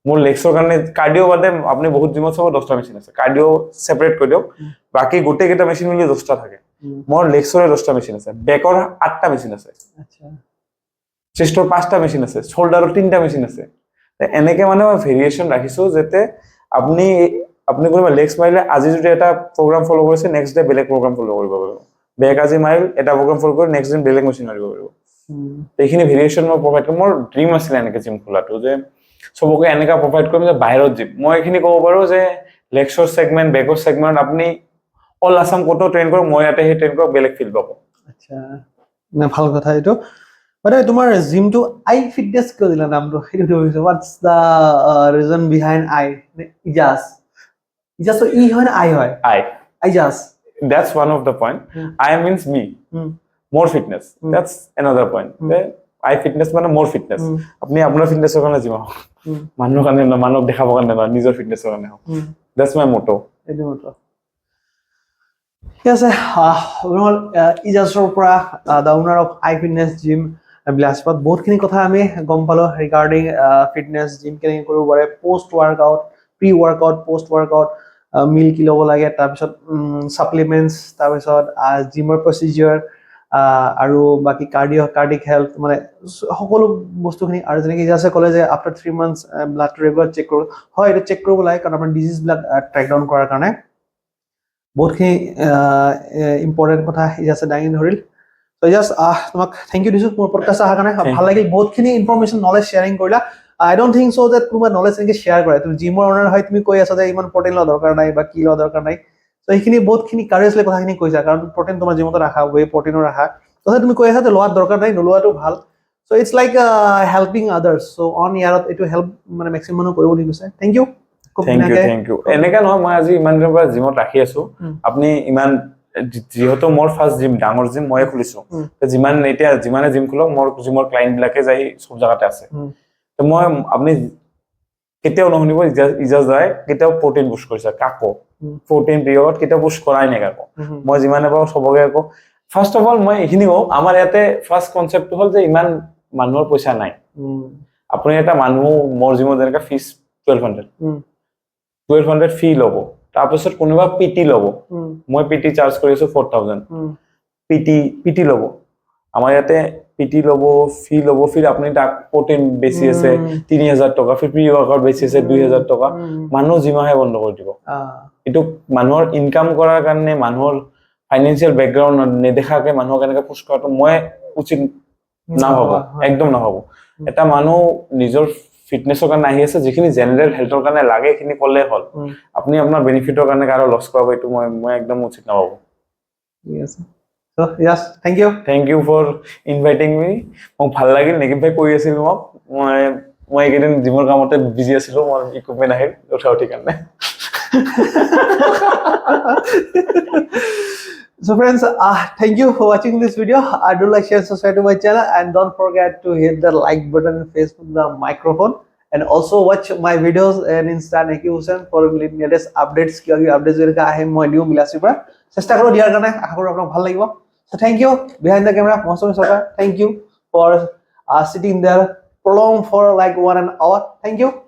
মোৰ লেগছৰ কাৰণে কাৰ্ডিঅ বাদে আপুনি বহুত জিমত চাব 10টা মেচিন আছে কাৰ্ডিঅ সেপাৰেট কৰি দিয়ক বাকি গোটেই কেইটা মেচিন মিলি 10টা থাকে মোৰ লেগছৰে 10টা মেচিন আছে বেকৰ 8টা মেচিন আছে আচ্ছা চেষ্টৰ 5টা মেচিন আছে শোল্ডাৰৰ 3টা মেচিন আছে এনেকে মানে মই ভেৰিয়েশ্যন ৰাখিছো যাতে আপুনি কোনোবা লেগছ মাৰিলে আজি যদি এটা প্ৰগ্ৰাম ফলো কৰিছে নেক্সট ডে বেলেগ প্ৰগ্ৰাম ফলো কৰিব পাৰিব বেক আজি মাৰিল এটা প্ৰগ্ৰাম ফলো কৰি নেক্সট দিন বেলেগ মেচিন মাৰিব পাৰিব এইখিনি ভেৰিয়েশ্যন মই প্ৰভাইড কৰিম মোৰ ড্ৰিম আছিলে এনেকে জিম খোলাটো যে সবকে এনেকা প্ৰভাইড কৰিম যে বাহিৰত জিম মই এইখিনি ক'ব পাৰো যে লেগছৰ সেগমেন্ট বেকৰ সেগমেন্ট আপুনি অল আসাম ক'তো ট্ৰেইন কৰক মই ইয়াতে সেই ট্ৰেইন কৰক বেলেগ ফিল পাব আচ্ছা না ভাল কথা এইটো মানে তোমাৰ জিমটো আই ফিটনেস কিয় দিলা নামটো সেইটো হৈছে হোৱাটছ দা ৰিজন বিহাইণ্ড আই ইজাজ তো ই হয় না আই হয় Ijaz that's one of the point I means me more fitness that's another point I fitness মানে more fitness আপনি আপোনাৰ ফিটনেছৰ কাৰণে জিম হওক মানুহৰ কাৰণে না মানুহক দেখাবৰ কাৰণে না নিজৰ ফিটনেছৰ কাৰণে হওক that's my motto এইটো মটো ঠিক আছে overall ইজাজৰ পৰা the owner of I Fitness Gym বিলাসপত বহুতখিনি কথা আমি গম পালো ৰিগাৰ্ডিং ফিটনেস জিম কেনেকৈ কৰিব পাৰে post workout pre workout post workout meal কি ল'ব লাগে তাৰপিছত সাপ্লিমেন্টস তাৰপিছত জিমৰ প্ৰচিডিউৰ আৰু বাকি কাৰ্ডিক হেল্থ মানে সকলো বস্তুখিনি আৰু যেনেকৈ ইজাজে ক'লে যে after 3 months blood regular check কৰোঁ হয় এটা চেক কৰিব লাগে কাৰণ আপোনাৰ ডিজিজ বিলাক ট্ৰেক ডাউন কৰাৰ কাৰণে বহুতখিনি ইম্পৰ্টেণ্ট কথা ইজাজে দাঙি ধৰিল তো ইজাজ তোমাক থেংক ইউ দিছো মোৰ পডকাষ্ট অহাৰ কাৰণে ভাল লাগিল বহুতখিনি ইনফৰমেশ্যন নলেজ শ্বেয়াৰিং কৰিলা আই ডোন্ট থিংক সো যে কোনোবা নলেজ এনেকৈ শ্বেয়াৰ কৰে তুমি জিমৰ অনাৰ হয় তুমি কৈ আছা যে ইমান প্ৰটিন লোৱা দৰকাৰ নাই বা কি লোৱা দৰকাৰ নাই তো এইখিনি বহুতখিনি কাৰেজলি কথাখিনি কৈছা কাৰণ প্ৰটিন তোমাৰ জিমত ৰাখা ৱে প্ৰটিনো ৰাখা তথাপি তুমি কৈ আছা যে লোৱাৰ দৰকাৰ নাই নোলোৱাটো ভাল so it's like helping others so on ইয়াৰত এইটো হেল্প মানে মেক্সিমাম মানুহ কৰিব নিবিচাৰে থেংক ইউ Thank you. এনেকা নহয় মই আজি ইমান দিনৰ পৰা জিমত ৰাখি আছো আপুনি ইমান যিহেতু মোৰ ফাৰ্ষ্ট জিম ডাঙৰ জিম ময়ে খুলিছো যিমান এতিয়া যিমানে জিম খোলক মোৰ জিমৰ ক্লায়েন্ট বিলাকে যাই সব জায়গাতে আছে তো মই আপুনি কেতিয়াও নহনিব ইজাজ যায় কেতিয়াও প্ৰটিন পুশ কৰিছে কাকো প্ৰটিন পিৰিয়ড কেতিয়াও পুশ কৰাই নাই কাকো মই যিমানে পাওঁ সবকে আকৌ ফাৰ্ষ্ট অফ অল মই এইখিনি কওঁ আমাৰ ইয়াতে ফাৰ্ষ্ট কনচেপ্টটো হ'ল যে ইমান মানুহৰ পইচা নাই আপুনি এটা মানুহ মোৰ জিমত যেনেকা ফিজ 1200 ফি ল'ব তাৰপিছত কোনোবা পিটি ল'ব মই পিটি চাৰ্জ কৰিছো 4000 পিটি ল'ব আমাৰ ইয়াতে পিটি ল'ব ফি আপুনি তাক প্ৰটিন বেছি আছে 3000 টকা ফি প্ৰি ৱৰ্কআউট বেছি আছে 2000 টকা মানুহ জিমাহে বন্ধ কৰি দিব এটো মানুহৰ ইনকাম কৰাৰ কাৰণে মানুহৰ ফাইনান্সিয়াল বেকগ্ৰাউণ্ড নেদেখাকে মানুহক এনেকৈ পুশ কৰাটো মই উচিত নহ'ব একদম নহ'ব এটা মানুহ নিজৰ ফিটনেছৰ কাৰণে আহি আছে যিখিনি জেনাৰেল হেলথৰ কাৰণে লাগে এইখিনি ক'লে হ'ল আপুনি আপোনাৰ বেনিফিটৰ কাৰণে কাৰো লছ কৰাব এইটো মই একদম উচিত নাভাবো ঠিক আছে So yes, thank you for inviting me. মোক ভাল লাগিল নেকি ভাই কৈ আছিল মোক মই এইকেইদিন জিমৰ কামতে বিজি আছিলো মোৰ ইকুইপমেন্ট আহিল উঠি কাৰণে So friends, thank you for watching this video. Do like, share, subscribe to my channel, and don't forget to hit the like button on Facebook, the microphone, and also watch my videos and Insta Neki Hussain for latest updates. Kyunki updates jodi ka ahe moi new milasi pra. Chesta karo diar karone asha koru apnak bhal lagibo. So thank you behind the camera, Mosami Sarkar. Thank you for sitting there prolonged for like 1 hour. Thank you.